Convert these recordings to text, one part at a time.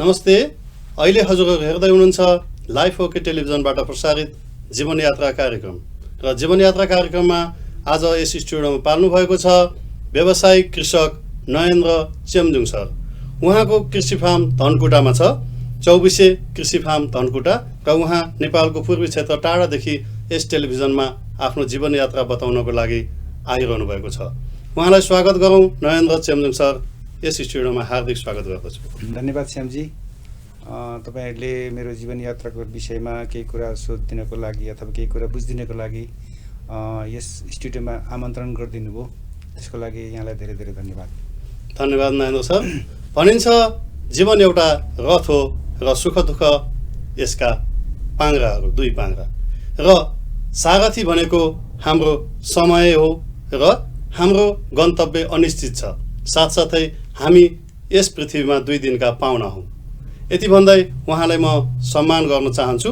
नमस्ते। अहिले हजुरहरू हेर्दै हुनुहुन्छ लाइफ ओके टेलिभिजनबाट प्रसारित जीवन यात्रा कार्यक्रम र जीवन यात्रा कार्यक्रममा आज यस स्टुडियोमा पाल्नु भएको छ व्यवसायिक कृषक नयेन्द्र चेम्जुङ सर। उहाँको कृषि फार्म धनकुटामा छ, चौबिसे कृषि फार्म धनकुटा, र उहाँ नेपालको पूर्वी क्षेत्र टाढादेखि यस टेलिभिजनमा आफ्नो जीवन यात्रा बताउनको लागि आइरहनु भएको छ। उहाँलाई स्वागत गरौँ। नयेन्द्र चेम्जुङ सर, यस स्टुडियोमा हार्दिक स्वागत गर्दछु। धन्यवाद श्यामजी। तपाईहरुले मेरो जीवन यात्राको विषयमा केही कुरा सोधिदिनको लागि अथवा केही कुरा बुझिदिनको लागि यस स्टुडियोमा आमन्त्रण गरिदिनु भयो, त्यसको लागि यहाँलाई धेरै धेरै धन्यवाद। धन्यवाद नयेन्द्र सर। भनिन्छ जीवन एउटा रथ हो र सुख दुःख यसका पाङ्ग्राहरू, दुई पाङ्ग्रा, र सारथी भनेको हाम्रो समय हो र हाम्रो गन्तव्य अनिश्चित छ। साथसाथै हामी यस पृथ्वीमा 2 दिनका पाहुना हौँ। यति भन्दै उहाँलाई म सम्मान गर्न चाहन्छु।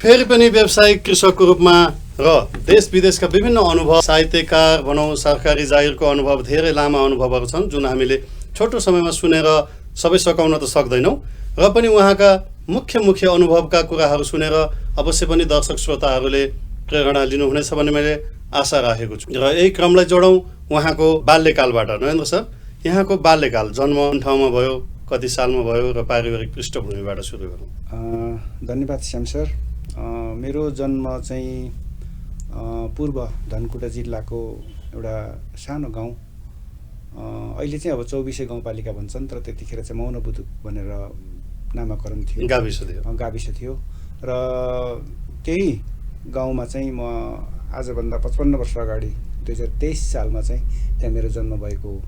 फेरि पनि व्यावसायिक कृषकको रूपमा र देश विदेशका विभिन्न अनुभव, साहित्यकार भनौँ, सरकारी जागिरको अनुभव, धेरै लामा अनुभवहरू छन् जुन हामीले छोटो समयमा सुनेर सबै सकाउन त सक्दैनौँ, र पनि उहाँका मुख्य अनुभवका कुराहरू सुनेर अवश्य पनि दर्शक श्रोताहरूले प्रेरणा लिनुहुनेछ भन्ने मैले आशा राखेको छु। र यही क्रमलाई जोडौँ उहाँको बाल्यकालबाट। नयेन्द्र सर, यहाँको बाल्यकाल, जन्म कुन ठाउँमा भयो, कति सालमा भयो, र पारिवारिक पृष्ठभूमिबाट सुरु गरौँ। धन्यवाद श्याम सर। मेरो जन्म चाहिँ पूर्व धनकुटा जिल्लाको एउटा सानो गाउँ, अहिले चाहिँ अब 24 गाउँपालिका भन्छन्, तर त्यतिखेर चाहिँ मौनबुदुक भनेर नामाकरण थियो, गाविस थियो। र त्यही गाउँमा चाहिँ म आजभन्दा 55 वर्ष अगाडि 2023 सालमा चाहिँ त्यहाँ मेरो जन्म भएको हो।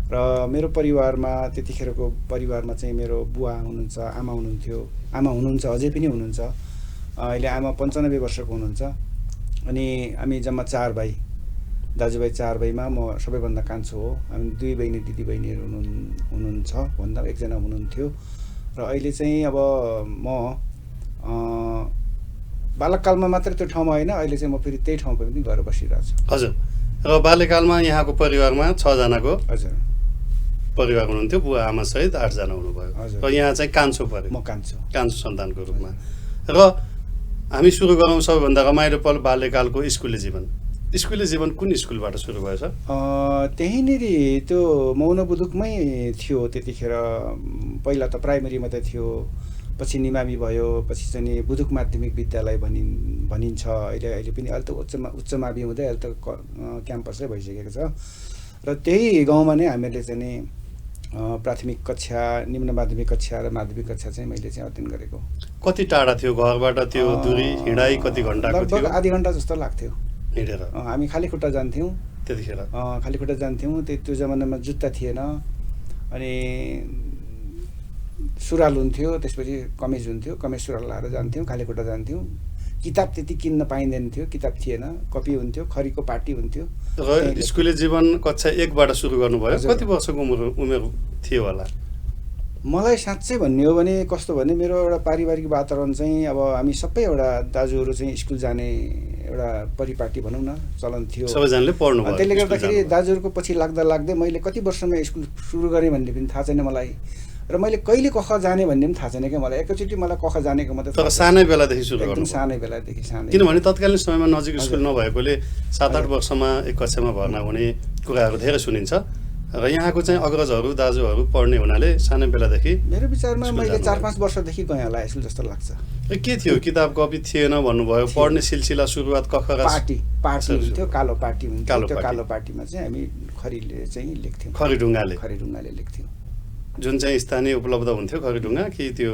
र मेरो परिवारमा, त्यतिखेरको परिवारमा चाहिँ मेरो बुवा हुनुहुन्छ, आमा हुनुहुन्थ्यो, आमा हुनुहुन्छ, अझै पनि हुनुहुन्छ। अहिले आमा 95 वर्षको हुनुहुन्छ। अनि हामी जम्मा 4 भाइ, दाजुभाइ 4 भाइमा म सबैभन्दा कान्छो हो। हामी 2 बहिनी दिदी बहिनीहरू हुनुहुन्छ, भन्दा एकजना हुनुहुन्थ्यो। र अहिले चाहिँ अब म बालककालमा मात्र त्यो ठाउँमा होइन, अहिले चाहिँ म फेरि त्यही ठाउँमा पनि गएर बसिरहेको छु। हजुर। र बाल्यकालमा यहाँको परिवारमा 6 जनाको हजुर परिवार हुनुहुन्थ्यो, बुवा आमा सहित 8 जना हुनुभयो। र यहाँ चाहिँ कान्छो पऱ्यो, म कान्छो सन्तानको रूपमा। र हामी सुरु गरौँ सबैभन्दा रमाइलो पल, बाल्यकालको स्कुले जीवन। स्कुले जीवन कुन स्कुलबाट सुरु भयो सर? त्यहीँनिर त्यो मौनबुदुकमै थियो त्यतिखेर। पहिला त प्राइमेरी मात्रै थियो, पछि निमामी भयो, पछि चाहिँ बुदुक माध्यमिक विद्यालय भनिन्छ। अहिले पनि अहिले त उच्च मावि हुँदै अहिले त क्याम्पसै भइसकेको छ। र त्यही गाउँमा नै हामीले चाहिँ प्राथमिक कक्षा, निम्न माध्यमिक कक्षा र माध्यमिक कक्षा चाहिँ मैले चाहिँ अध्ययन गरेको। कति टाढा थियो घरबाट त्यो दूरी, हिँडाइ कति घण्टाको थियो? लगभग आधी घण्टा जस्तो लाग्थ्यो हिँडेर। हामी खाली खुट्टा जान्थ्यौँ त्यतिखेर। खाली खुट्टा जान्थ्यौँ। त्यो जमानामा जुत्ता थिएन, अनि सुरुवाल हुन्थ्यो, त्यसपछि कमिज हुन्थ्यो, कमिज सुरुवाल लाएर जान्थ्यौँ, खाली खुट्टा जान्थ्यौँ। किताब त्यति किन्न पाइँदैन थियो, किताब थिएन, कपी हुन्थ्यो, खरीको पाटी हुन्थ्यो। र स्कुले जीवन कक्षा 1बाट सुरु गर्नुभयो, कति वर्षको उमेर थियो होला? मलाई साँच्चै भन्ने हो भने कस्तो भने, मेरो एउटा पारिवारिक वातावरण चाहिँ अब हामी सबै एउटा दाजुहरू चाहिँ स्कुल जाने एउटा परिपाटी भनौँ न चलन थियो, सबैजनाले पढ्नु भयो। त्यसले गर्दाखेरि दाजुहरूको पछि लाग्दै मैले कति वर्षमा स्कुल सुरु गरेँ भन्ने पनि थाहा छैन मलाई, र मैले कहिले कख जाने भन्ने पनि थाहा छैन क्या मलाई। एकैचोटि मलाई कख जानेको मात्रै। तर सानै बेलादेखि सुरु गर्नु? एकदम सानै बेलादेखि। किनभने तत्कालीन समयमा नजिक स्कुल नभएकोले 7-8 वर्षमा एक कक्षामा भर्ना हुने कुराहरू धेरै सुनिन्छ, र यहाँको चाहिँ अग्रजहरू दाजुहरू पढ्ने हुनाले सानै बेलादेखि। मेरो विचारमा मैले 4-5 वर्षदेखि गएँ होला स्कुल जस्तो लाग्छ। के थियो? किताब कपी थिएन भन्नुभयो, पढ्ने सिलसिला सुरुवात कखरा? पाटी हुन्थ्यो, कालो पाटी हुन्थ्यो। त्यो कालो पाटीमा चाहिँ हामी खरीले चाहिँ लेख्थ्यौँ, खरीढुङ्गाले लेख्थ्यौँ। जुन चाहिँ स्थानीय उपलब्ध हुन्थ्यो खरीढुङ्गा कि त्यो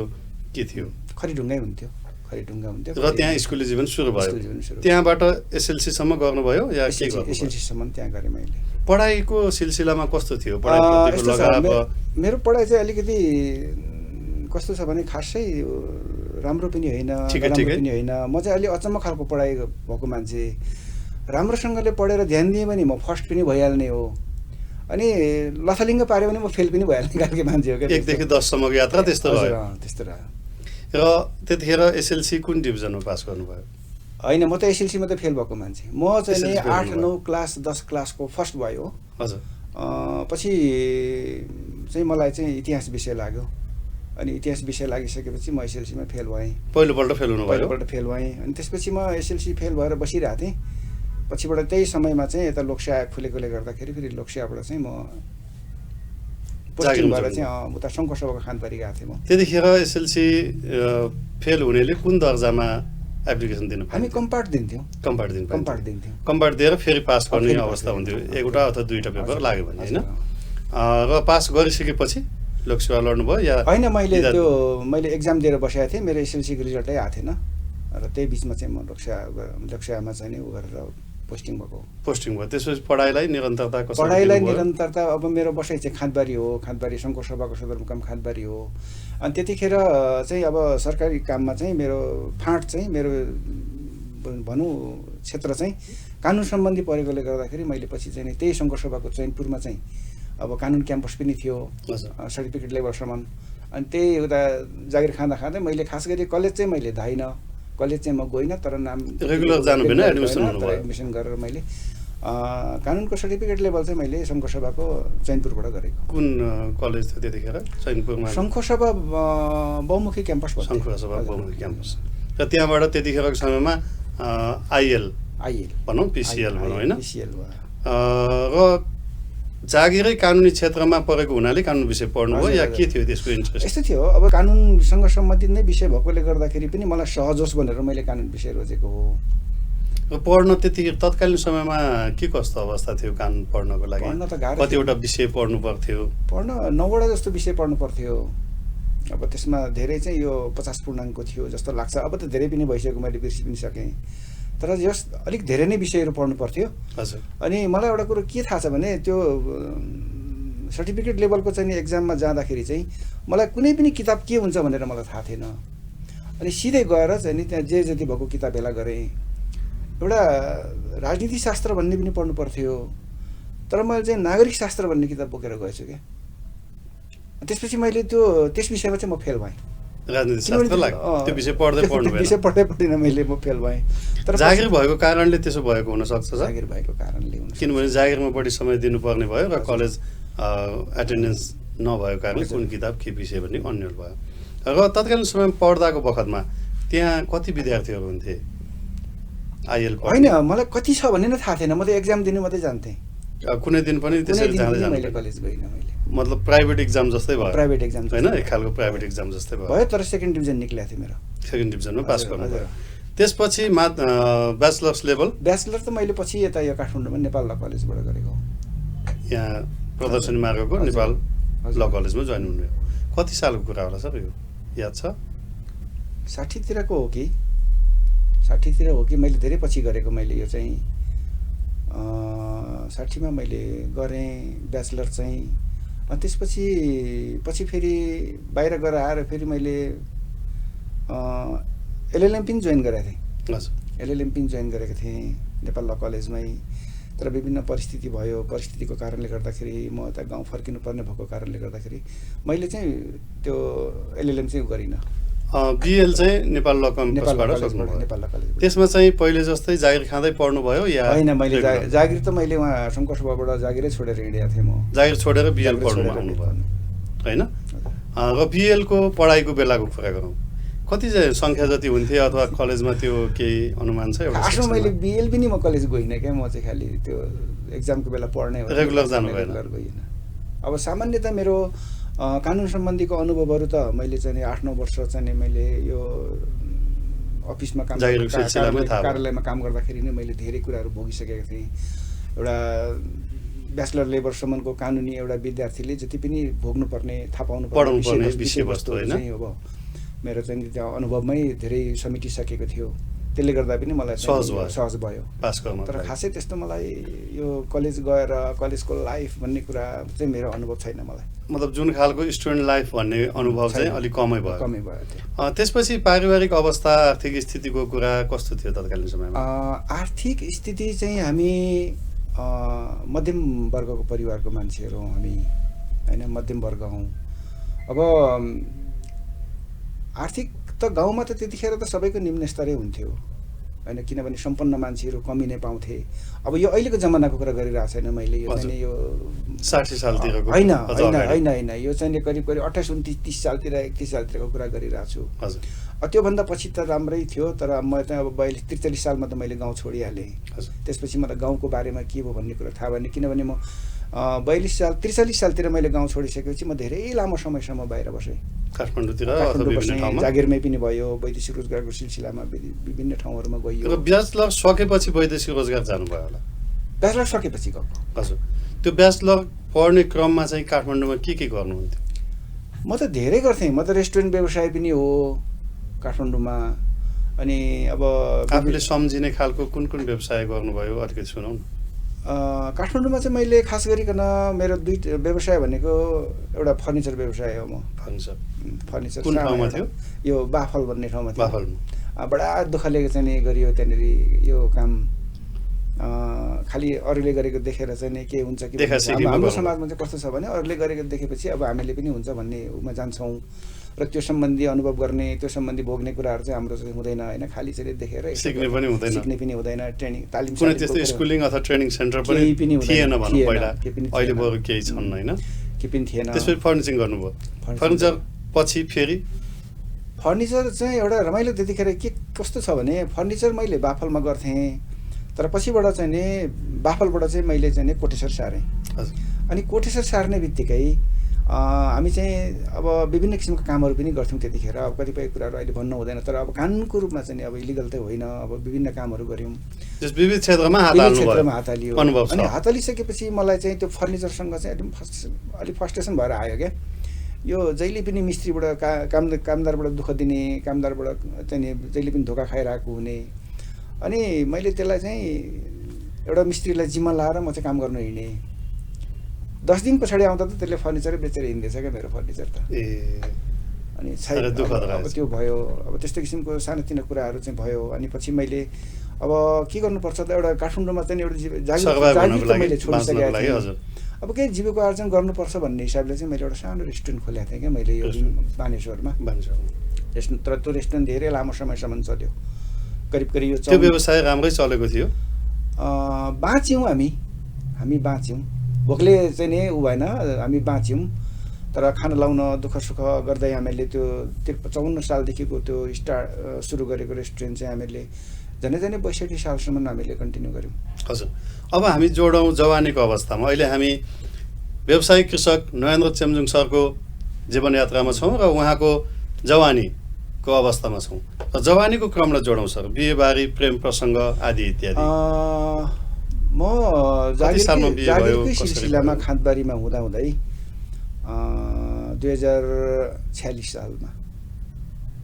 के थियो? खरीढुङ्गै हुन्थ्यो, खरीढुङ्गा हुन्थ्यो। र त्यहाँ स्कुले जीवन सुरु भयो। त्यहाँबाट एसएलसी सम्म गर्नुभयो या के गर्नुभयो? एसएलसी सम्म त्यहाँ गरेँ मैले। पढाइको सिलसिलामा कस्तो थियो? पढाइप्रतिको लगाव? मेरो पढाइ चाहिँ अलिकति कस्तो छ भने खासै राम्रो पनि होइन, राम्रो पनि होइन। म चाहिँ अलि अचम्म खालको पढाइ भएको मान्छे। राम्रोसँगले पढेर ध्यान दिएँ भने म फर्स्ट पनि भइहाल्ने हो, अनि लथलिङ्ग पाऱ्यो भने म फेल पनि भइहाल्ने खालको मान्छे हो क्या। 1 देखि 10 सम्मको यात्रा त्यस्तो रह्यो। त्यस्तो रह्यो। र त्यतिखेर एसएलसी कुन डिभिजनमा पास गर्नुभयो? होइन, म त एसएलसीमा त फेल भएको मान्छे। म चाहिँ नि SLC फेल 8, हुनुभयो। 9 क्लास 10 क्लासको फर्स्ट भयो हो। हजुर पछि चाहिँ मलाई चाहिँ इतिहास विषय लाग्यो। अनि इतिहास विषय लागिसकेपछि म एसएलसीमा फेल भएँ। पहिलोपल्ट फेल हुनुभयो। पहिलोपल्ट फेल भएँ। अनि त्यसपछि म एसएलसी फेल भएर बसिरहेको थिएँ। पछिबाट त्यही समयमा चाहिँ यता लोकसेवा खुलेकोले गर्दाखेरि फेरि लोकसेवाबाट चाहिँ म पोस्टिङ जागिरमा भएर चाहिँ जोइन उता शङ्करसभाको खानबारी गएको थिएँ म। त्यतिखेर एसएलसी फेल हुनेले कुन दर्जामा एप्लिकेसन दिनु हामी पाइन्थ्यो? कम्पार्ट दिन्थ्यौँ। कम्पार्ट दिनु कम्पार्ट पाइन्थ्यो। दिन्थ्यौँ। कम्पार्ट दिएर फेरि पास गर्ने फेरि पास अवस्था हुन्थ्यो। गर्ने। एउटा अथवा दुईटा पेपर हजुर, लाग्यो भने, होइन? हजुर। र पास गरिसकेपछि लोकसेवा लड्नुभयो या होइन, मैले विद्यार्थी- त्यो मैले एक्जाम दिएर बसेको थिएँ। मेरो एसएलसीको रिजल्टै आएको थिएन र त्यही बिचमा चाहिँ म लोकसेवामा चाहिँ नि उ गरेर पोस्टिङ भएको। पोस्टिङ भयो। त्यसपछि पढाइलाई निरन्तरता कसरी पढाइलाई दिनुभयो? निरन्तरता अब मेरो बसाइ चाहिँ खाँदबारी हो। खाँदबारी शङ्करसभाको सदरमुकाम खाँदबारी हो। अनि त्यतिखेर चाहिँ अब सरकारी काममा चाहिँ मेरो फाँट चाहिँ मेरो भनौँ क्षेत्र चाहिँ कानुन सम्बन्धी परेकोले गर्दाखेरि मैले पछि चाहिँ नि त्यही शङ्करसभाको चैनपुरमा चाहिँ अब कानुन क्याम्पस पनि थियो, हजुर। सर्टिफिकेट लेभलसम्म। अनि त्यही उता जागिर खाँदा खाँदै मैले खास गरी कलेज चाहिँ मैले धाइनँ। कलेज चाहिँ म गइनँ, तर नाम रेगुलर जानु भएन, एडमिसन तर हुनुभयो। एडमिसन गरेर मैले कानुनको सर्टिफिकेट लेभल चाहिँ मैले शङ्करसभाको चैनपुरबाट गरेको। कुन कलेज थियो त्यतिखेर? चैनपुरमा शङ्करसभा बहुमुखी क्याम्पस भन्थ्यो। शङ्करसभा हजुर। बहुमुखी क्याम्पस। र त्यहाँबाट त्यतिखेरको समयमा आइएल आइएल भनौँ, पिसिएल भनौँ, होइन? पिसिएल भयो। र जागिरै कानुनी क्षेत्रमा परेको हुनाले कानुन विषय पढ्नुभयो हजुर, या हजुर। के थियो त्यसको इन्ट्रेस्ट? यस्तो थियो, अब कानुनसँग सम्बन्धित नै विषय भएकोले गर्दाखेरि पनि मलाई सहज होस् भनेर मैले कानुन विषय रोजेको हो। र पढ्न त्यतिखेर तत्कालीन समयमा के कस्तो अवस्था थियो कानुन पढ्नको लागि? पढ्न त गाह्रो कतिवटा विषय पढ्नु पर्थ्यो? पढ्न 9वटा जस्तो विषय पढ्नु पर्थ्यो। अब त्यसमा धेरै चाहिँ यो 50 पूर्णाङ्कको थियो जस्तो लाग्छ। अब त धेरै पनि भइसक्यो, मैले बिर्सि पनि सकेँ। तर जस अलिक धेरै नै विषयहरू पढ्नु पर्थ्यो। हजुर। अनि मलाई एउटा कुरो के थाहा छ भने त्यो सर्टिफिकेट लेभलको चाहिँ एक्जाममा जाँदाखेरि चाहिँ मलाई कुनै पनि किताब के हुन्छ भनेर मलाई थाहा थिएन। अनि सिधै गएर चाहिँ नि त्यहाँ जे जति भएको किताब भेला गरेँ। एउटा राजनीतिशास्त्र भन्ने पनि पढ्नु पर्थ्यो, तर मैले चाहिँ नागरिक शास्त्र भन्ने किताब बोकेर गएछु क्या। त्यसपछि मैले त्यस विषयमा चाहिँ म फेल भएँ। राजनीति शास्त्र लाग्यो, त्यो विषय पढ्दै पढ्नु भएन। विषय पढ्दै पढिनँ मैले, म फेल भएँ। तर जागिर भएको कारणले त्यसो भएको हुनसक्छ सर? जागिर भएको कारणले हुन सक्छ। किनभने जागिरमा बढी समय दिनुपर्ने भयो र कलेज एटेन्डेन्स नभएको कारणले कुन किताब के विषय भन्ने अन्यल भयो। र तत्कालीन समयमा पढ्दाको बखतमा त्यहाँ कति विद्यार्थीहरू हुन्थे आइएल पढ्ने? होइन, मलाई कति छ भन्ने नै थाहा थिएन। म त एक्जाम दिनु मात्रै जान्थेँ। कुनै दिन पनि कुनै त्यसरी दिन जाँदै पनि मैले जानु कलेज गइनँ मैले। मतलब प्राइभेट एक्जाम जस्तै भयो? प्राइभेट एक्जाम होइन, एक खालको प्राइभेट एक्जाम जस्तै भयो। भयो, तर सेकेन्ड डिभिजन निक्लेको थियो मेरो। सेकेन्ड डिभिजनमा पास हजुर, गर्नुभयो। हजुर। त्यसपछि ब्याचलर्स लेभल ब्याचलर त मैले पछि यता यो काठमाडौँमा नेपाल ल कलेजबाट गरेको। यहाँ प्रदर्शनी मार्गको हजुर, नेपाल हजुर। ल कलेजमा जोइन हुनुभयो। कति सालको कुरा होला सर यो, याद छ? 60तिरको हो कि 60तिर हो कि मैले धेरै पछि गरेको। मैले यो चाहिँ 60मा मैले गरेँ ब्याचलर चाहिँ। अनि त्यसपछि फेरि बाहिर गएर आएर फेरि मैले एलएलएम पनि जोइन गरेको थिएँ। हजुर। एलएलएम पनि जोइन गरेको थिएँ नेपाल ल कलेजमै। तर विभिन्न परिस्थिति भयो। परिस्थितिको कारणले गर्दाखेरि म यता गाउँ फर्किनुपर्ने भएको कारणले गर्दाखेरि मैले चाहिँ त्यो एलएलएम चाहिँ गरिनँ। बिएल चाहिँ नेपाल ल क्याम्पसबाट सक्नुभयो। नेपाल ल कलेज। त्यसमा चाहिँ पहिले जस्तै जागिर खाँदै पढ्नुभयो या होइन, मैले रेगुलर? जागिर त मैले उहाँ शङ्करसभाबाट जागिरै छोडेर हिँडेको थिएँ म। जागिर छोडेर बिएल जागिर पढ्नु छोडेर आउनुभयो, बिएल होइन? र बिएलको पढाइको बेलाको कुरा गरौँ, कति चाहिँ सङ्ख्या जति हुन्थे अथवा कलेजमा त्यो केही अनुमान छ? एउटा खासमा सेक्सनमा? मैले बिएल पनि म कलेज गइनँ क्या। म चाहिँ खालि त्यो एक्जामको बेला पढ्ने हो। रेगुलर जानु भएन? रेगुलर गइनँ। अब सामान्यतः मेरो कानुन सम्बन्धीको अनुभवहरू त मैले चाहिँ नि 8-9 वर्ष चाहिँ नि मैले यो अफिसमा काम कार्यालयमा काम गर्दाखेरि नै मैले धेरै कुराहरू भोगिसकेको थिएँ। एउटा ब्याचलर लेभलसम्मको कानुनी एउटा विद्यार्थीले जति पनि भोग्नुपर्ने, थाहा पाउनुपर्ने विषयवस्तुहरू चाहिँ अब मेरो चाहिँ त्यो अनुभवमै धेरै समेटिसकेको थियो। त्यसले गर्दा पनि मलाई सहज भयो पास गर्न। तर खासै त्यस्तो मलाई यो कलेज गएर कलेजको लाइफ भन्ने कुरा चाहिँ मेरो अनुभव छैन मलाई। मतलब जुन खालको स्टुडेन्ट लाइफ भन्ने अनुभव चाहिँ अलिक कमै भयो। त्यो त्यसपछि पारिवारिक अवस्था, आर्थिक स्थितिको कुरा कस्तो थियो तत्कालीन समयमा? आर्थिक स्थिति चाहिँ हामी मध्यम वर्गको परिवारको मान्छेहरू हौँ हामी, होइन? मध्यम वर्ग हौँ। अब आर्थिक त गाउँमा त त्यतिखेर त सबैको निम्न स्तरै हुन्थ्यो, होइन, किनभने सम्पन्न मान्छेहरू कमी नै पाउँथे। अब यो अहिलेको जमानाको कुरा गरिरहेको छैन मैले, यो चाहिँ यो 60 सालतिरको होइन होइन होइन होइन, यो चाहिँ करिब करिब 28, 29, 30 सालतिर 31 सालतिरको कुरा गरिरहेको छु। हजुर। त्योभन्दा पछि त राम्रै थियो, तर म चाहिँ अब 42, 43 सालमा त मैले गाउँ छोडिहालेँ। त्यसपछि मलाई गाउँको बारेमा के भयो भन्ने कुरा थाहा भएन, किनभने म 42 साल 43 सालतिर मैले गाउँ छोडिसकेपछि म धेरै लामो समयसम्म बाहिर बसेँ। काठमाडौँतिर जागिरमै पनि भयो, वैदेशिक रोजगारको सिलसिलामा विभिन्न ठाउँहरूमा गइयो। र ब्याचलर सकेपछि वैदेशिक रोजगार जानुभयो होला? ब्याचलर सकेपछि गएको। हजुर। त्यो ब्याचलर पढ्ने क्रममा चाहिँ काठमाडौँमा के गर्नुहुन्थ्यो? म त धेरै गर्थेँ, म त रेस्टुरेन्ट व्यवसाय पनि हो काठमाडौँमा। अनि अब आफूले सम्झिने खालको कुन कुन व्यवसाय गर्नुभयो अलिकति सुनाउँ न। काठमाडौँमा चाहिँ मैले खास गरिकन मेरो दुईटा व्यवसाय भनेको एउटा फर्निचर व्यवसाय हो। म फर्निचर कुन ठाउँमा थियो? यो बाफल भन्ने ठाउँमा थियो। बाफलमा बडा दुःखले चाहिँ गरियो त्यहाँनिर यो काम। खालि अरूले गरेको देखेर चाहिँ नि के हुन्छ कि हाम्रो समाजमा चाहिँ कस्तो छ भने अरूले गरेको देखेपछि अब हामीले पनि हुन्छ भन्ने उमा जान्छौँ र त्यो सम्बन्धी अनुभव गर्ने, त्यो सम्बन्धी भोग्ने कुराहरू चाहिँ हाम्रो चाहिँ हुँदैन होइन। खालि चाहिँ देखेर सिक्ने पनि हुँदैन, ट्रेनिङ तालिम कुनै त्यस्तो स्कुलिङ अथवा ट्रेनिङ सेन्टर पनि थिएन भनौँ पहिला। अहिले बरु केही छन् होइन, के पनि थिएन। त्यसपछि फर्निचिङ गर्नुभयो। फर्निचर पछि फेरि फर्निचर चाहिँ एउटा रमाइलो त्यतिखेर के कस्तो छ भने फर्निचर मैले बाफलमा गर्थेँ, तर पछिबाट चाहिँ नि बाफलबाट चाहिँ मैले चाहिँ नि कोटेश्वर सारेँ। अनि कोटेश्वर सार्ने बित्तिकै हामी चाहिँ अब विभिन्न किसिमको कामहरू पनि गर्थ्यौँ त्यतिखेर। अब कतिपय कुराहरू अहिले भन्नु हुँदैन, तर अब कानुनको रूपमा चाहिँ अब इलिगल त होइन, अब विभिन्न कामहरू गऱ्यौँ, विविध क्षेत्रमा हात हालियो। अनि हात हालिसकेपछि मलाई चाहिँ त्यो फर्निचरसँग चाहिँ अलिक फ्रस्ट्रेसन भएर आयो क्या। यो जहिले पनि मिस्त्रीबाट कामदारबाट दुःख दिने, कामदारबाट चाहिँ जहिले पनि धोका खाइरहेको हुने। अनि मैले त्यसलाई चाहिँ एउटा मिस्त्रीलाई जिम्मा लाएर म चाहिँ काम गर्नु हिँडेँ। 10 दिन पछाडि आउँदा त त्यसले फर्निचरै बेचेर हिँड्दैछ क्या मेरो फर्निचर त। अनि अब त्यो भयो, अब त्यस्तो किसिमको सानोतिनो कुराहरू चाहिँ भयो। अनि पछि मैले अब के गर्नुपर्छ त, एउटा काठमाडौँमा चाहिँ एउटा जागिर त मैले छोडिसकेको थिएँ। अब केही जीविकोपार्जन गर्नुपर्छ भन्ने हिसाबले चाहिँ मैले एउटा सानो रेस्टुरेन्ट खोलेको थिएँ क्या मैले यो बानेश्वरमा। तर त्यो रेस्टुरेन्ट धेरै लामो समयसम्म चल्यो, करिब करिब यो व्यवसाय राम्रै चलेको थियो। बाँच्यौँ हामी बाँच्यौँ, भोकले चाहिँ नि ऊ भएन, हामी बाँच्यौँ। तर खाना लाउन दुःख सुख गर्दै हामीले त्यो 54 सालदेखिको त्यो सुरु गरेको रेस्टुरेन्ट चाहिँ हामीले झनै 62 सालसम्म हामीले कन्टिन्यू गऱ्यौँ। हजुर। अब हामी जोडौँ जवानीको अवस्थामा। अहिले हामी व्यवसायिक कृषक नरेन्द्र चेम्जुङ सरको जीवनयात्रामा छौँ र उहाँको जवानीको अवस्थामा छौँ। र जवानीको क्रमलाई जोडौँ सर, बिहेबारी, प्रेम प्रसङ्ग आदि इत्यादि। म जागिरकै सिलसिलामा खाँदबारीमा हुँदाहुँदै 2046 सालमा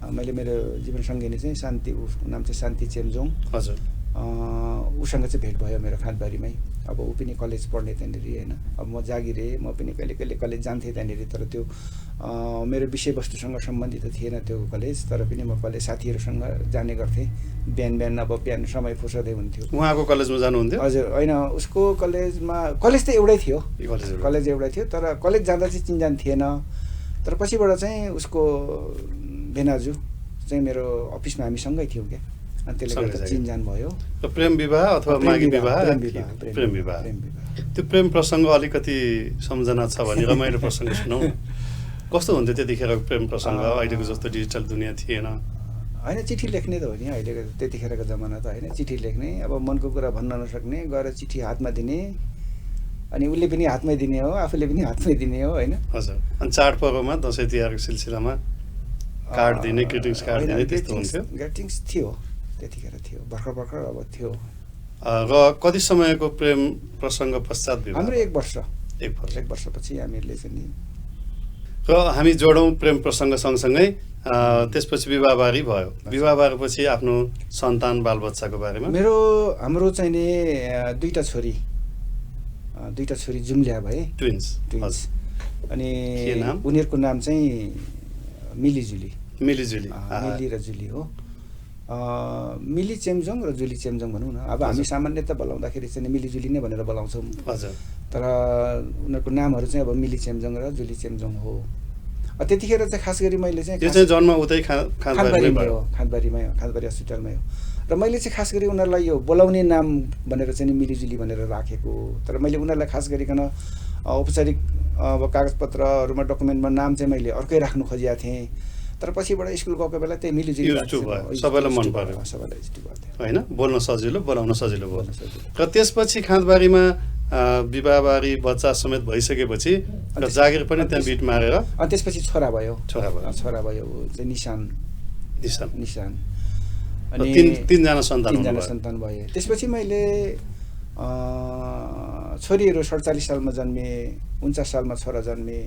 मैले मेरो जीवनसङ्गिनी चाहिँ शान्ति, उसको नाम चाहिँ शान्ति चेम्जोङ। हजुर। उसँग चाहिँ भेट भयो मेरो खाँदबारीमै। अब ऊ पनि कलेज पढ्ने त्यहाँनिर होइन। अब म जागिरेँ, म पनि कहिले कहिले कलेज जान्थेँ त्यहाँनिर, तर त्यो मेरो विषयवस्तुसँग सम्बन्धित त थिएन त्यो कलेज, तर पनि म कलेज साथीहरूसँग जाने गर्थेँ। बिहान अब बिहान समय फुर्सदै हुन्थ्यो। उहाँको कलेजमा जानुहुन्थ्यो? हजुर। होइन, उसको कलेज त एउटै थियो, कलेज एउटै थियो, तर कलेज जाँदा चाहिँ चिनजान थिएन। तर पछिबाट चाहिँ उसको भेनाजु चाहिँ मेरो अफिसमा हामी सँगै थियौँ क्या, अनि त्यसले गर्दा चिनजान भयो। प्रेम विवाह अथवा मागी विवाह? प्रेम विवाह। त्यो प्रेम प्रसङ्ग अलिकति सम्झना छ भने रमाइलो प्रसङ्ग सुनाउँ। कस्तो हुन्थ्यो त्यतिखेरको प्रेम प्रसङ्ग? अहिलेको जस्तो डिजिटल दुनियाँ थिएन होइन, चिठी लेख्ने त हो नि अहिलेको त्यतिखेरको जमाना त होइन। चिठी लेख्ने, अब मनको कुरा भन्न नसक्ने, गएर चिठी हातमा दिने, अनि उसले पनि हातमै दिने हो, आफूले पनि हातमै दिने हो होइन। हजुर। अनि चाडपर्वमा दसैँ तिहारको सिलसिलामा कार्ड दिने, ग्रिटिङ्स कार्ड दिने त्यस्तो हुन्थ्यो? ग्रिटिङ्स थियो त्यतिखेर, थियो भर्खर अब थियो। र कति समयको प्रेम प्रसङ्ग पश्चात विवाह? हाम्रो 1 वर्ष। 1 वर्षपछि हामीले चाहिँ नि। र हामी जोडौँ प्रेम प्रसङ्ग सँगसँगै त्यसपछि विवाहबारी भयो। विवाह भएपछि आफ्नो सन्तान बालबच्चाको बारेमा? हाम्रो चाहिँ नि दुईटा छोरी जुम्ल्या भए, ट्विन्स। अनि उनीहरूको नाम चाहिँ मिली मिली र जुली हो। मिली चेम्जोङ र जुली चेम्जोङ भनौँ न। अब हामी सामान्यतः बोलाउँदाखेरि चाहिँ मिली जुली नै भनेर बोलाउँछौँ। हजुर। तर उनीहरूको नामहरू चाहिँ अब मिली चेम्जोङ र जुली चेम्जोङ हो। त्यतिखेर चाहिँ खास गरी मैले चाहिँ जन्म उतै खाँदबारीमै खाँदबारी हस्पिटलमै हो। र मैले चाहिँ खास गरी उनीहरूलाई यो बोलाउने नाम भनेर चाहिँ नि मिलिजुली भनेर राखेको, तर मैले उनीहरूलाई खास गरिकन औपचारिक अब कागजपत्रहरूमा डकुमेन्टमा नाम चाहिँ मैले अर्कै राख्नु खोजेको थिएँ, तर पछिबाट स्कुल गएको बेला त्यही मिलिजुली सबैलाई मन पर्यो, सबैलाई इष्ट भयो होइन? बोल्न सजिलो, बोलाउन सजिलो भयो। र त्यसपछि खाँदबारीमा विवाहबारी बच्चा समेत भइसकेपछि र जागिर पनि त्यहाँ बिट मारेर अनि त्यसपछि छोरा भयो छोरा भयो चाहिँ निशान अनि तीनजना सन्तान भए। त्यसपछि मैले छोरीहरू 47 सालमा जन्मे, 49 सालमा छोरा जन्मे,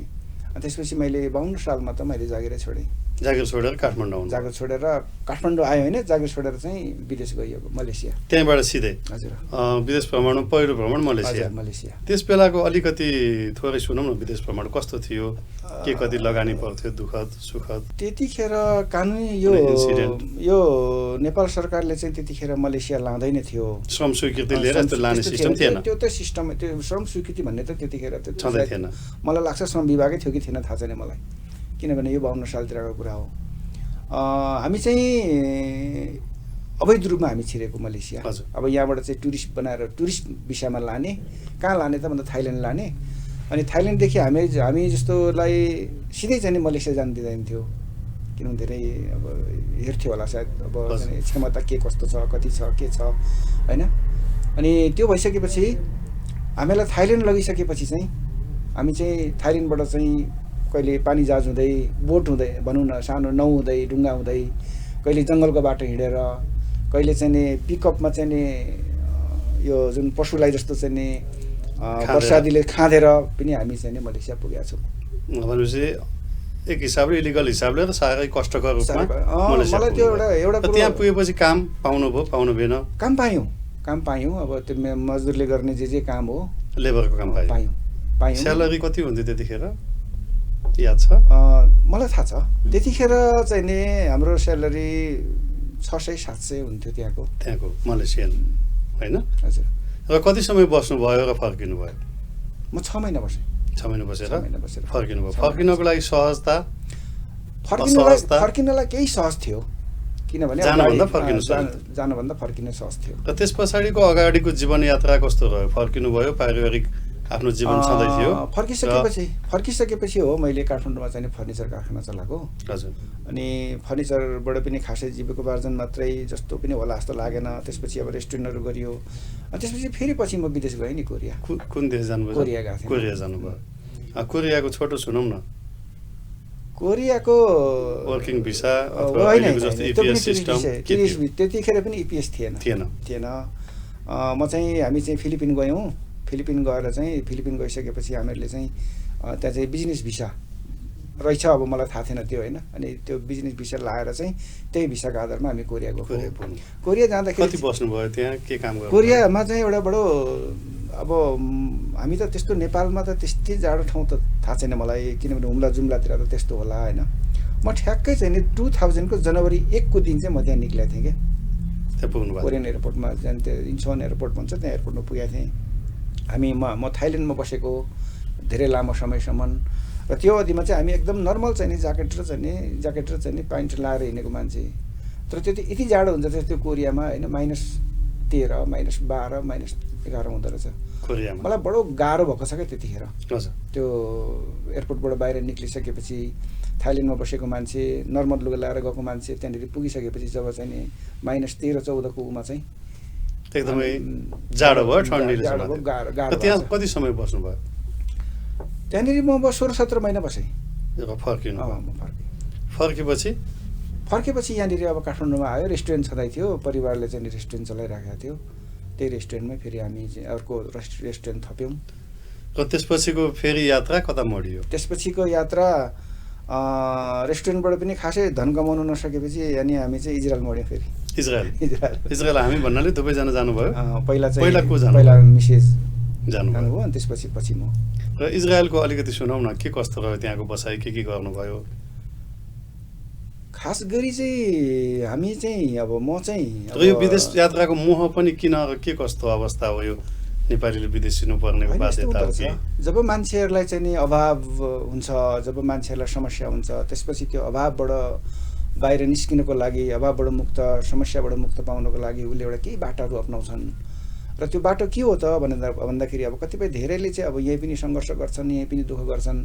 अनि त्यसपछि मैले 52 सालमा त मैले जागिरै छोडेँ। जागिर छोडेर काठमाडौँ जागिर छोडेर काठमाडौँ आयो होइन, जागिर छोडेर चाहिँ विदेश गइयो, मलेसिया। त्यहीँबाट सिधै हजुर विदेश भ्रमण, पहिलो भ्रमण मलेसिया। त्यस बेलाको अलिकति थोरै सुनौँ न, विदेश भ्रमण कस्तो थियो, के कति लगानी पर्थ्यो, दुःखद सुखद? त्यतिखेर कानुनी यो नेपाल सरकारले चाहिँ त्यतिखेर मलेसिया लाँदैन थियो, श्रम स्वीकृति लिएर लाने सिस्टम थिएन। त्यो त सिस्टम, त्यो श्रम स्वीकृति भन्ने त त्यतिखेर छँदै थिएन। मलाई लाग्छ श्रम विभागै थियो कि थिएन थाहा छैन मलाई, किनभने यो 52 सालतिरको कुरा हो। हामी चाहिँ अवैध रूपमा हामी छिरेको मलेसिया। अब यहाँबाट चाहिँ टुरिस्ट बनाएर टुरिस्ट भिसामा लाने, कहाँ लाने त भन्दा थाइल्यान्ड लाने, अनि थाइल्यान्डदेखि हामी जस्तोलाई सिधै चाहिँ मलेसिया जान दिँदैन थियो, किनभने धेरै अब हेर्थ्यो होला सायद, अब क्षमता के कस्तो छ, कति छ, के छ, होइन? अनि त्यो भइसकेपछि हामीलाई थाइल्यान्ड लगिसकेपछि चाहिँ हामी चाहिँ थाइल्यान्डबाट चाहिँ कहिले पानी जहाज हुँदै, बोट हुँदै भनौँ न, सानो नाउ हुँदै, ढुङ्गा हुँदै, कहिले जङ्गलको बाटो हिँडेर, कहिले चाहिँ नि पिकअपमा चाहिँ नि यो जुन पशुलाई जस्तो चाहिँ नि वर्षादीले खाँदेर पनि हामी चाहिँ नि मलेसिया पुगेका छौँ। भनेपछि एक हिसाबले इलिगल हिसाबले र साह्रै कष्टकर रूपमा मलाई त्यो एउटा त्यहाँ पुगेपछि काम पाउनु भएन? काम पायौँ। अब त्यो मजदुरले गर्ने जे काम हो, लेबरको काम पायौँ। स्यालेरी कति हुन्थ्यो त्यतिखेर, याद छ? मलाई थाहा छ, त्यतिखेर चाहिँ नि हाम्रो स्यालेरी 600-700 हुन्थ्यो त्यहाँको मलेसियन, होइन? हजुर। र कति समय बस्नुभयो र फर्किनु भयो? म 6 महिना बसेँ। 6 महिना बसेर फर्किनु भयो। फर्किनको लागि सहजता? फर्किनलाई केही सहज थियो, किनभने जानुभन्दा फर्किनु सहज थियो। र त्यस पछाडिको अगाडिको जीवनयात्रा कस्तो रह्यो? फर्किनु भयो, पारिवारिक आफ्नो जीवन छँदै थियो? फर्किसकेपछि हो मैले काठमाडौँमा चाहिँ फर्निचर कारखाना चलाएको। हजुर। अनि फर्निचरबाट पनि खासै जीविकोपार्जन मात्रै जस्तो पनि होला जस्तो लागेन। त्यसपछि अब रेस्टुरेन्टहरू गरियो, अनि त्यसपछि फेरि पछि म विदेश गएँ नि, कोरिया। कुन देश जानुभयो? कोरिया गएको थिएँ। कोरिया जानुभयो। कोरियाको छोटो सुनौँ न। कोरियाको वर्किङ भिसा त्यतिखेर पनि इपिएस थिएन। म चाहिँ हामी चाहिँ फिलिपिन गयौँ। फिलिपिन गएर चाहिँ फिलिपिन गइसकेपछि हामीहरूले चाहिँ त्यहाँ चाहिँ बिजनेस भिसा रहेछ, अब मलाई थाहा थिएन त्यो, होइन? अनि त्यो बिजनेस भिसा लाएर चाहिँ त्यही भिसाको आधारमा हामी कोरिया गएको। कोरिया जाँदाखेरि कति बस्नुभयो त्यहाँ, के काम गर्नु? कोरियामा चाहिँ एउटा बडो, अब हामी त त्यस्तो नेपालमा त त्यस्तै जाडो ठाउँ त थाहा छैन मलाई, किनभने हुम्ला जुम्लातिर त त्यस्तो होला, होइन? म ठ्याक्कै चाहिँ नि 2000 को जनवरी 1 को दिन चाहिँ म त्यहाँ निक्लेको थिएँ क्या, त्यहाँ पुग्नुभयो? कोरियन एयरपोर्टमा, त्यहाँ इन्चोन एयरपोर्ट भन्छ, त्यहाँ एयरपोर्टमा पुगेको थिएँ। म थाइल्यान्डमा बसेको धेरै लामो समयसम्म, र त्यो अवधिमा चाहिँ हामी एकदम नर्मल चाहिँ नि ज्याकेट र चाहिँ नि प्यान्ट लगाएर हिँडेको मान्छे। तर त्यो यति जाडो हुन्छ त्यो कोरियामा, होइन? -13, -12, -11 हुँदो रहेछ कोरियामा। मलाई बडो गाह्रो भएको छ क्या त्यतिखेर। हजुर। त्यो एयरपोर्टबाट बाहिर निक्लिसकेपछि थाइल्यान्डमा बसेको मान्छे, नर्मल लुगा लगाएर गएको मान्छे, त्यहाँनिर पुगिसकेपछि जब चाहिँ नि -13-14 को उमा चाहिँ एकदमै जाडो भयो, ठन्डीले गाह्रो। त्यहाँ कति समय बस्नुभयो? त्यहाँनिर म 16-17 महिना बसेँ। फर्किनु? फर्केपछि यहाँनिर अब काठमाडौँमा आयो, रेस्टुरेन्ट छँदै थियो, परिवारले चाहिँ रेस्टुरेन्ट चलाइराखेको थियो। त्यही रेस्टुरेन्टमै फेरि हामी अर्को रेस्टुरेन्ट थप्यौँ। र त्यसपछिको फेरि यात्रा कता मोडियो? त्यसपछिको यात्रा रेस्टुरेन्टबाट पनि खासै धन कमाउनु नसकेपछि अनि हामी चाहिँ इजरायल मोड्यौँ फेरि। इजरायल हामी भन्नाले दुवैजना जानुभयो? पहिला मिसेस जानुभयो, अनि त्यसपछि म। र इजरायलको अलिकति सुनाउँ न, के कस्तो रह्यो त्यहाँको बसाइ, के गर्नुभयो? खास गरी चाहिँ हामी चाहिँ अब म चाहिँ यो विदेश यात्राको मोह पनि किन, के कस्तो अवस्था हो यो नेपालीले विदेश हिँड्नुपर्नेको बाध्यता हो कि? जब मान्छेहरूलाई चाहिँ नि अभाव हुन्छ, जब मान्छेहरूलाई समस्या हुन्छ, त्यसपछि त्यो अभावबाट बाहिर निस्किनको लागि अभावबाट मुक्त समस्याबाट मुक्त पाउनको लागि उसले एउटा केही बाटाहरू अप्नाउँछन् र त्यो बाटो के हो त भन्दाखेरि अब कतिपय धेरैले चाहिँ अब यहीँ पनि सङ्घर्ष गर्छन् यहीँ पनि दुःख गर्छन्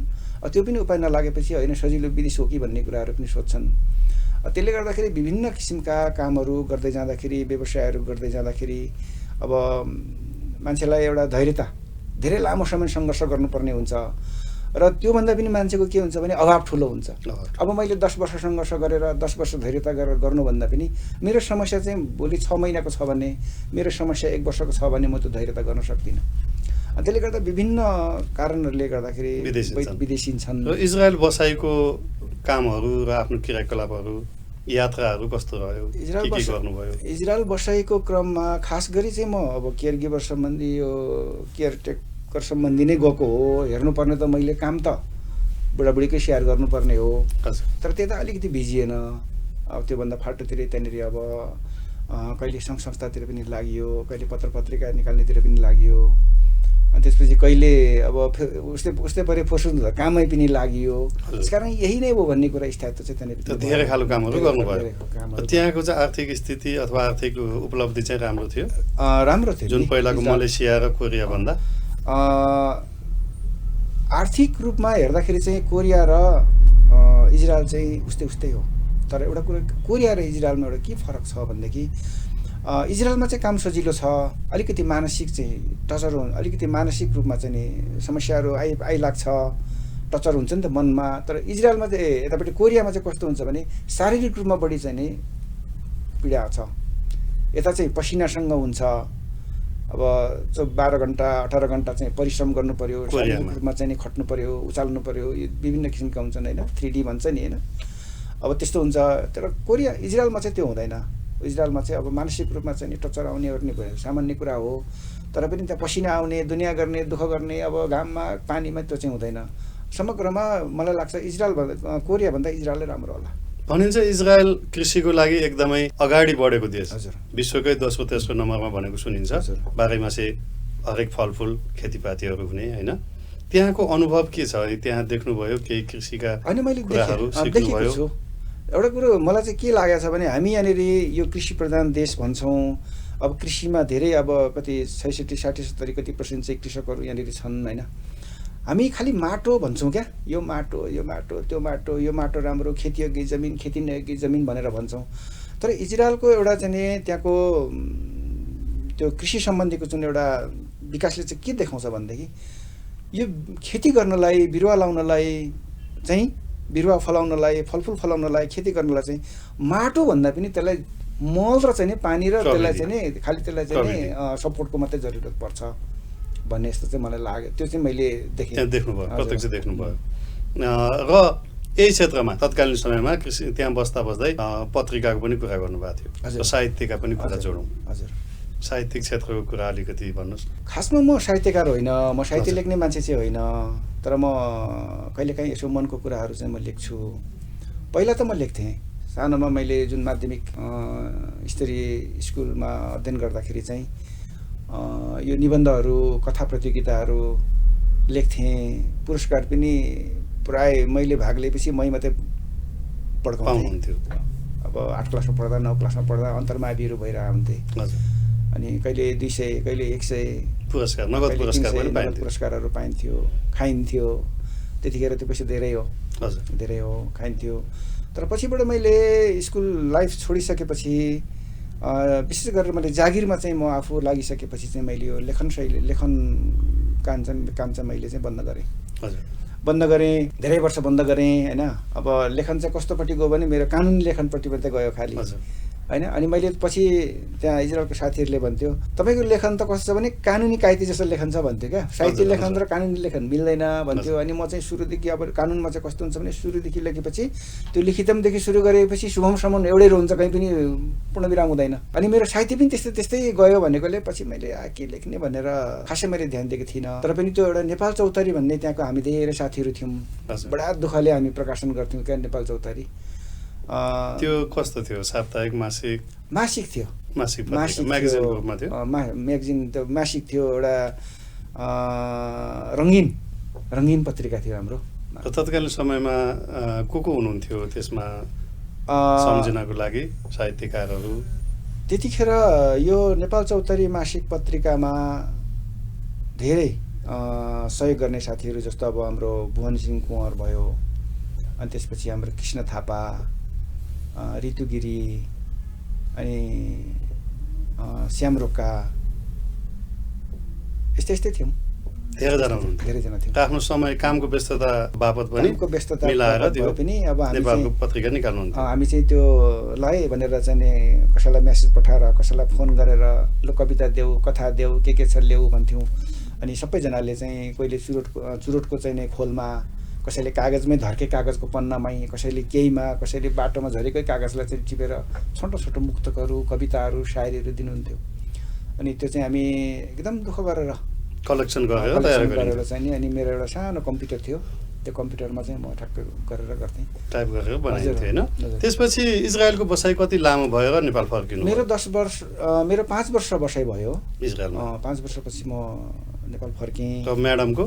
त्यो पनि उपाय नलागेपछि होइन सजिलो विदेश हो कि भन्ने कुराहरू पनि सोध्छन् त्यसले गर्दाखेरि विभिन्न किसिमका कामहरू गर्दै जाँदाखेरि व्यवसायहरू गर्दै जाँदाखेरि अब मान्छेलाई एउटा धैर्यता धेरै लामो समय सङ्घर्ष गर्नुपर्ने हुन्छ र त्योभन्दा पनि मान्छेको के हुन्छ भने अभाव ठुलो हुन्छ अब मैले 10 वर्ष सङ्घर्ष गरेर 10 वर्ष धैर्यता गरेर गर्नुभन्दा पनि मेरो समस्या चाहिँ भोलि 6 महिनाको छ भने मेरो समस्या 1 वर्षको छ भने म त्यो धैर्यता गर्न सक्दिनँ त्यसले गर्दा विभिन्न कारणहरूले गर्दाखेरि विदेशिन्छन् र इजरायल बसाइको कामहरू र आफ्नो क्रियाकलापहरू यात्राहरू कस्तो रह्यो के गर्नुभयो इजरायल बसाइको क्रममा खास गरी चाहिँ म अब केयर गिभर सम्बन्धी यो केयरटेकर सम्बन्धी नै गएको हो हेर्नुपर्ने त मैले काम त बुढाबुढीकै स्याहार गर्नुपर्ने हो तर त्यता अलिकति भिजिएन अब त्योभन्दा फाल्टुतिर त्यहाँनिर अब कहिले सङ्घ संस्थातिर पनि लागियो कहिले पत्र पत्रिका निकाल्नेतिर पनि लागियो अनि त्यसपछि कहिले अब उस्तै परे फोर्सुन कामै पनि लाग्यो त्यसकारण यही नै हो भन्ने कुरा स्थायित्व चाहिँ त्यहाँनिर धेरै खालको कामहरू गर्नुभयो त्यहाँको चाहिँ आर्थिक स्थिति अथवा आर्थिक उपलब्धि चाहिँ राम्रो थियो राम्रो थियो जुन पहिलाको मलेसिया र कोरिया भन्दा आर्थिक रूपमा हेर्दाखेरि चाहिँ कोरिया र इजरायल चाहिँ उस्तै हो तर एउटा कुरा कोरिया र इजरायलमा एउटा के फरक छ भनेदेखि इजरायलमा चाहिँ काम सजिलो छ अलिकति मानसिक चाहिँ टचर अलिकति मानसिक रूपमा चाहिँ नि समस्याहरू आइलाग्छ टचर हुन्छ नि त मनमा तर इजरायलमा चाहिँ यतापट्टि कोरियामा चाहिँ कस्तो हुन्छ भने शारीरिक रूपमा बढी चाहिँ नि पीडा छ यता चाहिँ पसिनासँग हुन्छ अब 12 घन्टा 18 घन्टा चाहिँ परिश्रम गर्नु पर्यो शारीरिक रूपमा चाहिँ नि खट्नु पर्यो उचाल्नु पर्यो विभिन्न किसिमका हुन्छन् होइन 3D भन्छ नि होइन अब त्यस्तो हुन्छ तर कोरिया इजरायलमा चाहिँ त्यो हुँदैन इजरायलमा चाहिँ अब मानसिक रूपमा चाहिँ नि टचर आउने ओर्ने भयो सामान्य कुरा हो तर पनि त्यहाँ पसिना आउने दुनियाँ गर्ने दुःख गर्ने अब घाममा पानीमा त्यो चाहिँ हुँदैन समग्रमा मलाई लाग्छ कोरियाभन्दा इजरायलै राम्रो होला भनिन्छ इजरायल कृषिको लागि एकदमै अगाडि बढेको देश विश्वकै 10औं 13औं नम्बरमा भनेको सुनिन्छ बाह्रैमासे हरेक फलफुल खेतीपातीहरू हुने होइन त्यहाँको अनुभव के छ त्यहाँ देख्नुभयो केही कृषिका कुराहरू सिक्नुभयो एउटा कुरो मलाई चाहिँ के लागेको छ भने हामी यहाँनिर यो कृषि प्रधान देश भन्छौँ अब कृषिमा धेरै अब कति 66 60 70 कति % चाहिँ कृषकहरू यहाँनिर छन् होइन हामी खालि माटो भन्छौँ क्या यो माटो त्यो माटो यो माटो राम्रो खेतीयोग्य जमिन खेती नयोग्य जमिन भनेर भन्छौँ तर इजरायलको एउटा चाहिँ त्यहाँको त्यो कृषि सम्बन्धीको जुन एउटा विकासले चाहिँ के देखाउँछ भनेदेखि यो खेती गर्नलाई बिरुवा लाउनलाई चाहिँ बिरुवा फलाउनलाई फलफुल फलाउनलाई खेती गर्नलाई चाहिँ माटो भन्दा पनि त्यसलाई मल र चाहिँ पानी र त्यसलाई चाहिँ खालि त्यसलाई चाहिँ सपोर्टको मात्रै जरुरत पर्छ भन्ने यस्तो चाहिँ मलाई लाग्यो त्यो चाहिँ मैले देख्नुभयो प्रत्यक्ष देख्नुभयो र यही क्षेत्रमा तत्कालीन समयमा कृषि त्यहाँ बस्दै पत्रिकाको पनि कुरा गर्नुभएको थियो साहित्यका पनि कुरा जोडौँ हजुर साहित्यिक क्षेत्रको कुरा अलिकति भन्नुहोस् खासमा म साहित्यकार होइन म साहित्य लेख्ने मान्छे चाहिँ होइन तर म कहिलेकाहीँ यसो मनको कुराहरू चाहिँ म लेख्छु पहिला त म लेख्थेँ सानोमा मैले जुन माध्यमिक स्तरीय स्कुलमा अध्ययन गर्दाखेरि चाहिँ यो निबन्धहरू कथा प्रतियोगिताहरू लेख्थेँ पुरस्कार पनि प्राय मैले भाग लिएपछि मै मात्रै पढ्काउँथेँ अब 8 क्लासमा पढ्दा 9 क्लासमा पढ्दा अन्तर्माविहरू भएर आउँथे अनि कहिले 200 कहिले 100 पुरस्कार नगद पुरस्कारहरू पाइन्थ्यो खाइन्थ्यो त्यतिखेर त्यो पैसा धेरै हो खाइन्थ्यो तर पछिबाट मैले स्कुल लाइफ छोडिसकेपछि विशेष गरेर मैले जागिरमा चाहिँ म आफू लागिसकेपछि चाहिँ मैले यो लेखन काम चाहिँ मैले चाहिँ बन्द गरेँ धेरै वर्ष बन्द गरेँ होइन अब लेखन चाहिँ कस्तोपट्टि गयो भने मेरो कानुनी लेखनपट्टि मात्रै गयो खालि होइन अनि मैले पछि त्यहाँ इजरायलको साथीहरूले भन्थ्यो तपाईँको लेखन त कस्तो छ भने कानुनी कायदी जस्तो लेखन छ भन्थ्यो क्या साहित्य लेखन र कानुनी लेखन मिल्दैन भन्थ्यो अनि म चाहिँ सुरुदेखि अब कानुनमा चाहिँ कस्तो हुन्छ भने सुरुदेखि लेखेपछि त्यो लिखितमदेखि सुरु गरेपछि शुभमसम्म एउटै रहन्छ कहीँ पनि पूर्णविराम हुँदैन अनि मेरो साहित्य पनि त्यस्तै गयो भनेकोले पछि मैले के लेख्ने भनेर खासै मैले ध्यान दिएको थिइनँ तर पनि त्यो एउटा नेपाल चौतारी भन्ने त्यहाँको हामी धेरै साथीहरू थियौँ बडा दुःखले हामी प्रकाशन गर्थ्यौँ क्या नेपाल चौतारी त्यो कस्तो थियो साप्ताहिक मासिक थियो म्यागजिन त मासिक थियो एउटा रङ्गीन पत्रिका थियो हाम्रो तत्कालीन समयमा को हुनुहुन्थ्यो त्यसमा सम्झिनको लागि साहित्यकारहरू त्यतिखेर यो नेपाल चौतारी मासिक पत्रिकामा धेरै सहयोग गर्ने साथीहरू जस्तो अब हाम्रो भुवन सिंह कुँवर भयो, अनि त्यसपछि हाम्रो कृष्ण थापा, ऋतु गिरी, अनि श्याम रोका, यस्तै थियौँ। धेरैजना थियौँ। आफ्नो समय कामको व्यस्तता बापत पनि मिलाएर त्यो पनि अब नेपालको पत्रिका निकाल्नुहुन्थ्यो। हामी चाहिँ त्यो लाए भनेर चाहिँ नि कसैलाई मेसेज पठाएर कसैलाई फोन गरेर ल कविता देऊ, कथा देऊ, के छ ल्याऊ भन्थ्यौँ। अनि सबैजनाले चाहिँ कोहीले चुरोटको चाहिँ नि खोलमा, कसैले कागजमै धर्के कागजको पन्नामै, कसैले केहीमा, कसैले बाटोमा झरेकै कागजलाई चाहिँ टिपेर छोटो छोटो मुक्तकहरू, कविताहरू, शायरीहरू दिनुहुन्थ्यो। अनि त्यो चाहिँ हामी एकदम दुःख गरेर कलेक्सन गरेर चाहिँ नि, अनि मेरो एउटा सानो कम्प्युटर थियो, त्यो कम्प्युटरमा चाहिँ म ठ्याक्क गरेर गर्थेँ, टाइप गरेर बनाइन्थ्यो होइन। त्यसपछि इजरायलको बसाइ कति लामो भयो र नेपाल फर्किनु? मेरो 5 वर्ष बसाइ भयो इजरायलमा। 5 वर्षपछि म नेपाल फर्केँ। र म्याडमको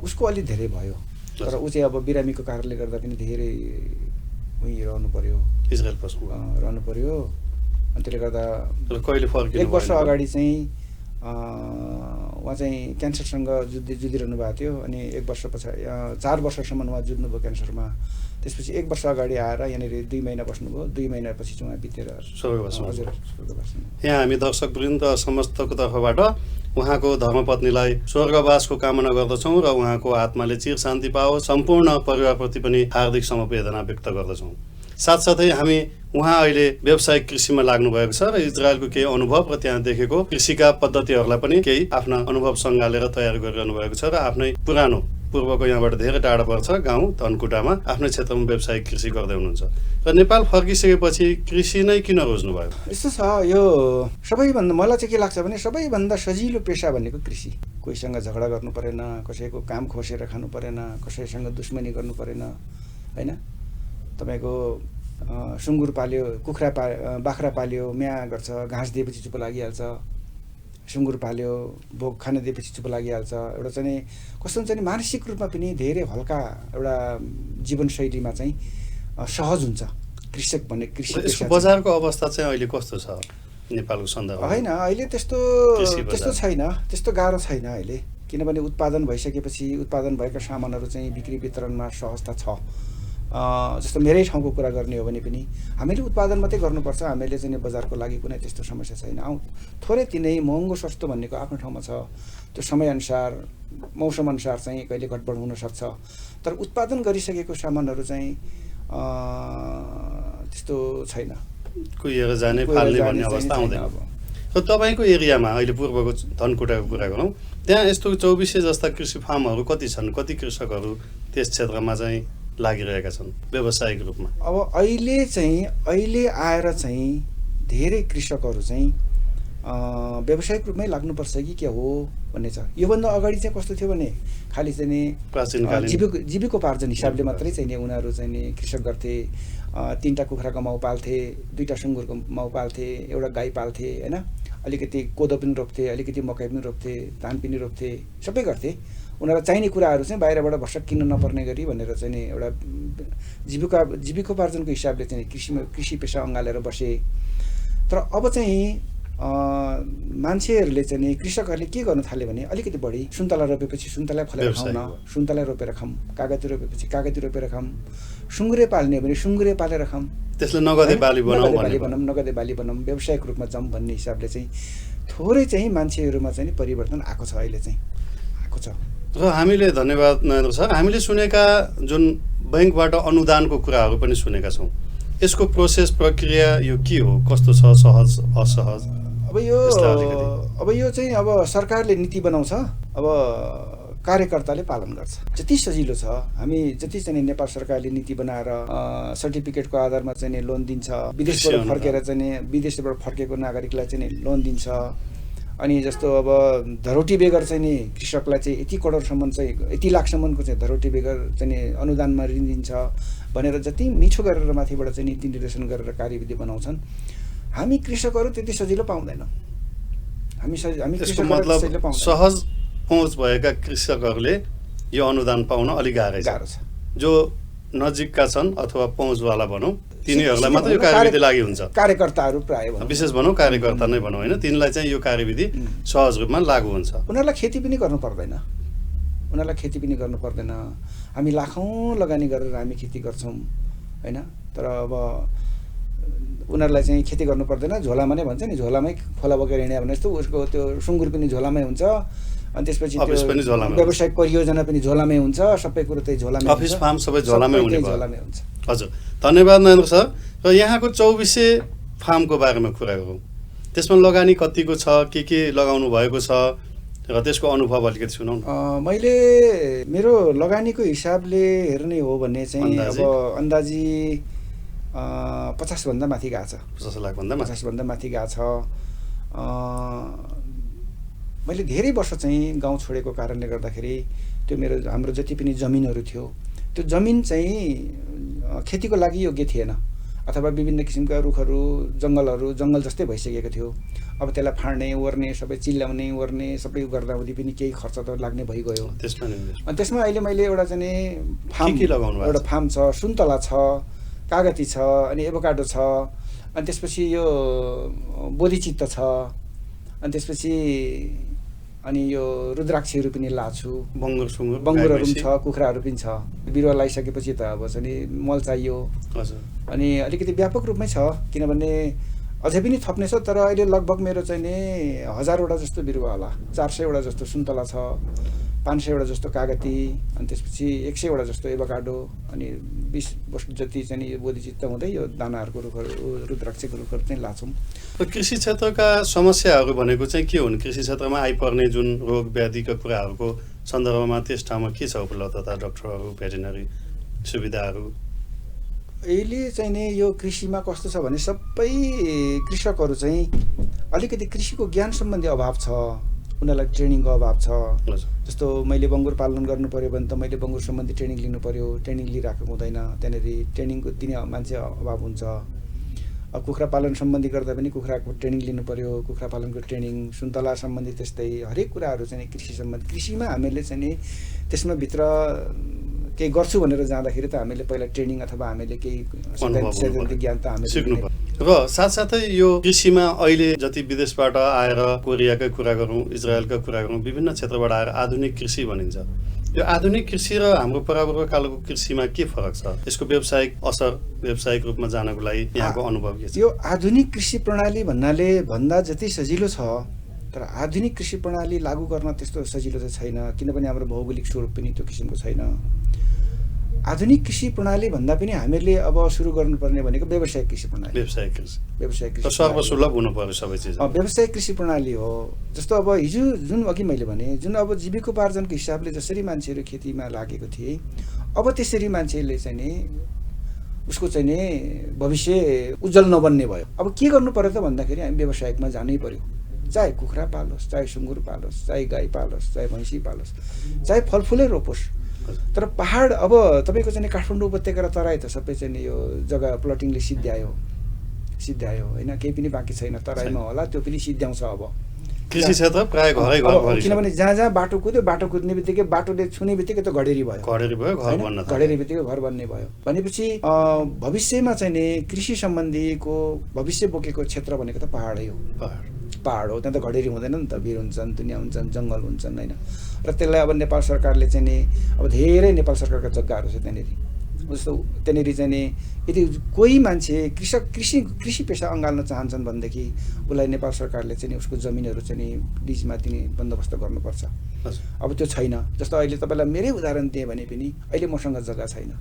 उसको अलि धेरै भयो, तर ऊ चाहिँ अब बिरामीको कारणले गर्दा पनि धेरै उहीँ रहनु पर्यो, इजरायल रहनु पर्यो। अनि त्यसले गर्दा कहिले फर्किनु? 1 वर्ष अगाडि चाहिँ उहाँ चाहिँ क्यान्सरसँग जुधिरहनु भएको थियो। अनि 1 वर्ष पछाडि 4 वर्षसम्म उहाँ जुझ्नुभयो क्यान्सरमा। त्यसपछि 1 वर्ष अगाडि आएर यहाँनिर 2 महिना बस्नुभयो। 2 महिनापछि चाहिँ उहाँ बितेर हजुर। यहाँ हामी दर्शकवृन्द समस्तको तर्फबाट उहाँको धर्मपत्नीलाई स्वर्गवासको कामना गर्दछौँ र उहाँको आत्माले चिर शान्ति पाओस्। सम्पूर्ण परिवारप्रति पनि हार्दिक समवेदना व्यक्त गर्दछौँ। साथसाथै हामी उहाँ अहिले व्यावसायिक कृषिमा लाग्नु भएको छ र इजरायलको केही अनुभव र त्यहाँ देखेको कृषिका पद्धतिहरूलाई पनि केही आफ्ना अनुभव सङ्घालेर तयार गरिरहनु भएको छ र आफ्नै पुरानो पूर्वको यहाँबाट धेरै टाढा पर्छ गाउँ धनकुटामा आफ्नै क्षेत्रमा व्यावसायिक कृषि गर्दै हुनुहुन्छ र नेपाल फर्किसकेपछि कृषि नै किन रोज्नु भयो? यस्तो छ, यो सबैभन्दा मलाई चाहिँ के लाग्छ भने सबैभन्दा सजिलो पेसा भनेको कृषि। कोहीसँग झगडा गर्नु परेन, कसैको काम खोसेर खानु परेन, कसैसँग दुश्मनी गर्नु परेन होइन। तपाईँको सुँगुर पाल्यो, बाख्रा पाल्यो, म्या गर्छ, घाँस दिएपछि चुप लागिहाल्छ, सुँगुर पाल्यो, भोग खाना दिएपछि चुप लागिहाल्छ। एउटा चाहिँ कस्तो हुन्छ नि मानसिक रूपमा पनि धेरै हल्का एउटा जीवनशैलीमा चाहिँ सहज हुन्छ कृषक भन्ने कृषि। बजारको अवस्था चाहिँ अहिले कस्तो छ नेपालको सन्दर्भमा? होइन, अहिले त्यस्तो छैन, त्यस्तो गाह्रो छैन अहिले, किनभने उत्पादन भइसकेपछि उत्पादन भएका सामानहरू चाहिँ बिक्री वितरणमा सहजता छ। जस्तो मेरै ठाउँको कुरा गर्ने हो भने पनि हामीले उत्पादन मात्रै गर्नुपर्छ, हामीले चाहिँ बजारको लागि कुनै त्यस्तो समस्या छैन। थोरै तिनै महँगो सस्तो भन्नेको आफ्नो ठाउँमा छ, त्यो समयअनुसार मौसमअनुसार चाहिँ कहिले घटबड हुनसक्छ। तर उत्पादन गरिसकेको सामानहरू चाहिँ त्यस्तो छैन, कुहिएर जाने फाल्ने भन्ने अवस्था आउँदैन। र तपाईँको एरियामा अहिले पूर्वको धनकुटाको कुरा गरौँ, त्यहाँ यस्तो 2400 जस्ता कृषि फार्महरू कति छन्? कति कृषकहरू त्यस क्षेत्रमा चाहिँ लागिरहेका छन् व्यावसायिक रूपमा? अब अहिले आएर चाहिँ धेरै कृषकहरू चाहिँ व्यावसायिक रूपमै लाग्नुपर्छ कि के हो भन्ने छ। योभन्दा अगाडि चाहिँ कस्तो थियो भने खालि चाहिँ नि जीविकोपार्जन हिसाबले मात्रै चाहिँ नि उनीहरू चाहिँ नि कृषक गर्थे। 3टा कुखुराको माउ पाल्थे, 2टा सुँगुरको माउ पाल्थे, एउटा गाई पाल्थे होइन। अलिकति कोदो पनि रोप्थे, अलिकति मकै पनि रोप्थे, धान पनि रोप्थे, सबै गर्थे। उनीहरूलाई चाहिने कुराहरू चाहिँ बाहिरबाट भर्सक किन्नु नपर्ने गरी भनेर चाहिँ नि एउटा जीविकोपार्जनको हिसाबले चाहिँ कृषि पेसा अँगालेर बसे। तर अब चाहिँ मान्छेहरूले चाहिँ नि कृषकहरूले के गर्नु थाल्यो भने अलिकति बढी सुन्तला रोपेपछि सुन्तला फलेर खाउँ न, सुन्तला रोपेर खाऊँ, कागती रोपेपछि कागती रोपेर खाऊँ, सुँगुरे पाल्ने हो भने सुँगुरे पालेर खाऊँ, त्यसले नगदे बाली बनाऊँ, नगदे बाली बनाऊँ, व्यावसायिक रूपमा जाऊँ भन्ने हिसाबले चाहिँ थोरै चाहिँ मान्छेहरूमा चाहिँ परिवर्तन आएको छ, अहिले चाहिँ आएको छ। र हामीले धन्यवाद नरेन्द्र सर, हामीले सुनेका जुन बैङ्कबाट अनुदानको कुराहरू पनि सुनेका छौँ, यसको प्रोसेस प्रक्रिया यो के हो, कस्तो छ, सहज असहज? अब यो चाहिँ अब सरकारले नीति बनाउँछ, अब कार्यकर्ताले पालन गर्छ। जति सजिलो छ, हामी जति चाहिँ नेपाल सरकारले नीति बनाएर सर्टिफिकेटको आधारमा चाहिँ लोन दिन्छ, विदेशबाट फर्केर चाहिँ विदेशबाट फर्केको नागरिकलाई चाहिँ लोन दिन्छ। अनि जस्तो अब धरोटी बेगर चाहिँ नि कृषकलाई चाहिँ यति करोडसम्म चाहिँ यति लाखसम्मको चाहिँ धरोटी बेगर चाहिँ अनुदानमा ऋण दिन्छ भनेर जति मिठो गरेर माथिबाट चाहिँ नीति निर्देशन गरेर कार्यविधि बनाउँछन्। हामी कृषकहरू त्यति सजिलो पाउँदैनौँ। हामी मतलब सहज पहुँच भएका कृषकहरूले यो अनुदान पाउन अलिक गाह्रो छ। जो नजिकका छन् अथवा पहुँचवाला भनौँ तिनीहरूलाई मात्रै यो कार्यविधि लागि हुन्छ। कार्यकर्ताहरू प्राय भनौँ, विशेष भनौँ कार्यकर्ता नै भनौँ होइन, तिनलाई चाहिँ यो कार्यविधि सहज रूपमा लागू हुन्छ। उनीहरूलाई खेती पनि गर्नु पर्दैन, हामी लाखौँ लगानी गरेर हामी खेती गर्छौँ होइन, तर अब उनीहरूलाई चाहिँ खेती गर्नु पर्दैन। झोलामा नै भन्छ नि, झोलामै खोला बोकेर हिँड्यो भने जस्तो उसको त्यो सुँगुर पनि झोलामै हुन्छ, अनि त्यसपछि त्यो व्यावसायिक परियोजना पनि झोलामै हुन्छ, सबै कुरो त्यही झोलामै, अफिस फार्म सबै झोलामै हुने भयो। झोलामै हुन्छ। हजुर, धन्यवाद नरेन्द्र सर। र यहाँको 2400 फार्मको बारेमा कुरा गरौँ, त्यसमा लगानी कतिको छ, के लगाउनु भएको छ र त्यसको अनुभव अलिकति सुनाउँ न। मैले मेरो लगानीको हिसाबले हेर्ने हो भने चाहिँ अब अन्दाजी 50 भन्दा माथि गएको छ। 50 लाखभन्दा माथि गएको छ। मैले धेरै वर्ष चाहिँ गाउँ छोडेको कारणले गर्दाखेरि त्यो हाम्रो जति पनि जमिनहरू थियो त्यो जमिन चाहिँ खेतीको लागि योग्य थिएन, अथवा विभिन्न किसिमका रुखहरू जङ्गल जस्तै भइसकेको थियो। अब त्यसलाई फाड्ने ओर्ने सबै चिल्लाउने ओर्ने सबै गर्दाहुँदी पनि केही खर्च त लाग्ने भइगयो। अनि त्यसमा अहिले मैले एउटा चाहिँ एउटा फार्म छ, सुन्तला छ, कागती छ, अनि एभोकाडो छ, अनि त्यसपछि यो बोधिचित्त छ, अनि त्यसपछि अनि यो रुद्राक्षीहरू पनि लाछु, बङ्गुरहरू पनि छ, कुखुराहरू पनि छ। बिरुवा लगाइसकेपछि त अब चाहिँ मल चाहियो, अनि अलिकति व्यापक रूपमै छ, किनभने अझै पनि थप्ने छ। तर अहिले लगभग मेरो चाहिँ नि 1000वटा जस्तो बिरुवा होला, 400वटा जस्तो सुन्तला छ, 500वटा जस्तो कागती, अनि त्यसपछि 100वटा जस्तो एभोकाडो, अनि 20 वर्ष जति चाहिँ यो बोधिचित्त हुँदै यो दानाहरूको रुखहरू रुद्राक्षको रुखहरू चाहिँ लाछौँ। कृषि क्षेत्रका समस्याहरू भनेको चाहिँ के हुन्? कृषि क्षेत्रमा आइपर्ने जुन रोग व्याधिका कुराहरूको सन्दर्भमा त्यस ठाउँमा के छ उपलब्धता, डक्टरहरू, भेटेरिनरी सुविधाहरू? अहिले चाहिँ नि यो कृषिमा कस्तो छ भने सबै कृषकहरू चाहिँ अलिकति कृषिको ज्ञान सम्बन्धी अभाव छ, उनीहरूलाई ट्रेनिङको अभाव छ। जस्तो मैले बङ्गुर पालन गर्नु पऱ्यो भने त मैले बङ्गुर सम्बन्धी ट्रेनिङ लिनु पऱ्यो, ट्रेनिङ लिइराखेको हुँदैन, त्यहाँनिर ट्रेनिङको दिने मान्छे अभाव हुन्छ। अब कुखुरा पालन सम्बन्धी गर्दा पनि कुखुराको ट्रेनिङ लिनु पऱ्यो, कुखुरा पालनको ट्रेनिङ, सुन्तला सम्बन्धी त्यस्तै हरेक कुराहरू चाहिँ कृषि सम्बन्धी। कृषिमा हामीले चाहिँ नि त्यसमा भित्र केही गर्छु भनेर जाँदाखेरि त हामीले पहिला ट्रेनिङ अथवा हामीले केही सैद्धान्तिक ज्ञान त हामीले सिक्नु पर्यो। र साथसाथै यो कृषिमा अहिले जति विदेशबाट आएर कोरियाकै कुरा गरौँ, इजरायलका कुरा गरौँ, विभिन्न क्षेत्रबाट आएर आधुनिक कृषि भनिन्छ। यो आधुनिक कृषि र हाम्रो पूर्वकालको कृषिमा के फरक छ? यसको व्यावसायिक रूपमा जानको लागि यहाँको अनुभव के छ? यो आधुनिक कृषि प्रणाली भन्दा जति सजिलो छ, तर आधुनिक कृषि प्रणाली लागू गर्न त्यस्तो सजिलो चाहिँ छैन, किनभने हाम्रो भौगोलिक स्वरूप पनि त्यो किसिमको छैन। आधुनिक कृषि प्रणाली भन्दा पनि हामीले अब सुरु गर्नुपर्ने भनेको व्यावसायिक कृषि प्रणाली। व्यावसायिक कृषि सर्वसुलभ हुनु पर्यो सबै चिज। व्यावसायिक कृषि प्रणाली हो। जस्तो अब हिजो जुन अघि मैले भने जुन अब जीविकोपार्जनको हिसाबले जसरी मान्छेहरू खेतीमा लागेको थिए, अब त्यसरी मान्छेले चाहिँ नि उसको चाहिँ नि भविष्य उज्जवल नबन्ने भयो। अब के गर्नु पर्यो त भन्दाखेरि हामी व्यावसायिकमा जानै पर्यो। चाहे कुखुरा पालोस्, चाहे सुँगुर पालोस्, चाहे गाई पालोस्, चाहे भैँसी पालोस्, चाहे फलफुलै रोपोस्। तर पहाड अब तपाईँको चाहिँ काठमाडौँ उपत्यका र तराई त सबै चाहिँ यो जग्गा प्लटिङले सिद्ध्यायो होइन, केही पनि बाँकी छैन। तराईमा होला त्यो पनि सिद्ध्याउँछ। अब कृषि क्षेत्र प्राय घरै घर, किनभने जहाँ बाटो कुद्यो, बाटो कुद्ने बित्तिकै बाटोले छुने बित्तिकै त घडेरी भयो, घडेरी बित्तिकै घर बन्ने भयो। भनेपछि भविष्यमा चाहिँ नि कृषि सम्बन्धीको भविष्य बोकेको क्षेत्र भनेको त पहाडै हो। पहाड हो, त्यहाँ त घडेरी हुँदैन नि त, भिर हुन्छन्, दुनियाँ हुन्छन्, जङ्गल हुन्छन् होइन। र त्यसलाई अब नेपाल सरकारले चाहिँ नि अब धेरै नेपाल सरकारका जग्गाहरू छ त्यहाँनिर। जस्तो त्यहाँनिर चाहिँ नि यदि कोही मान्छे कृषि पेसा अँगाल्न चाहन्छन् भनेदेखि उसलाई नेपाल सरकारले चाहिँ नि उसको जमिनहरू चाहिँ नि लिजमा दिने बन्दोबस्त गर्नुपर्छ। अब त्यो छैन। जस्तो अहिले तपाईँलाई मेरै उदाहरण दिएँ भने पनि अहिले मसँग जग्गा छैन।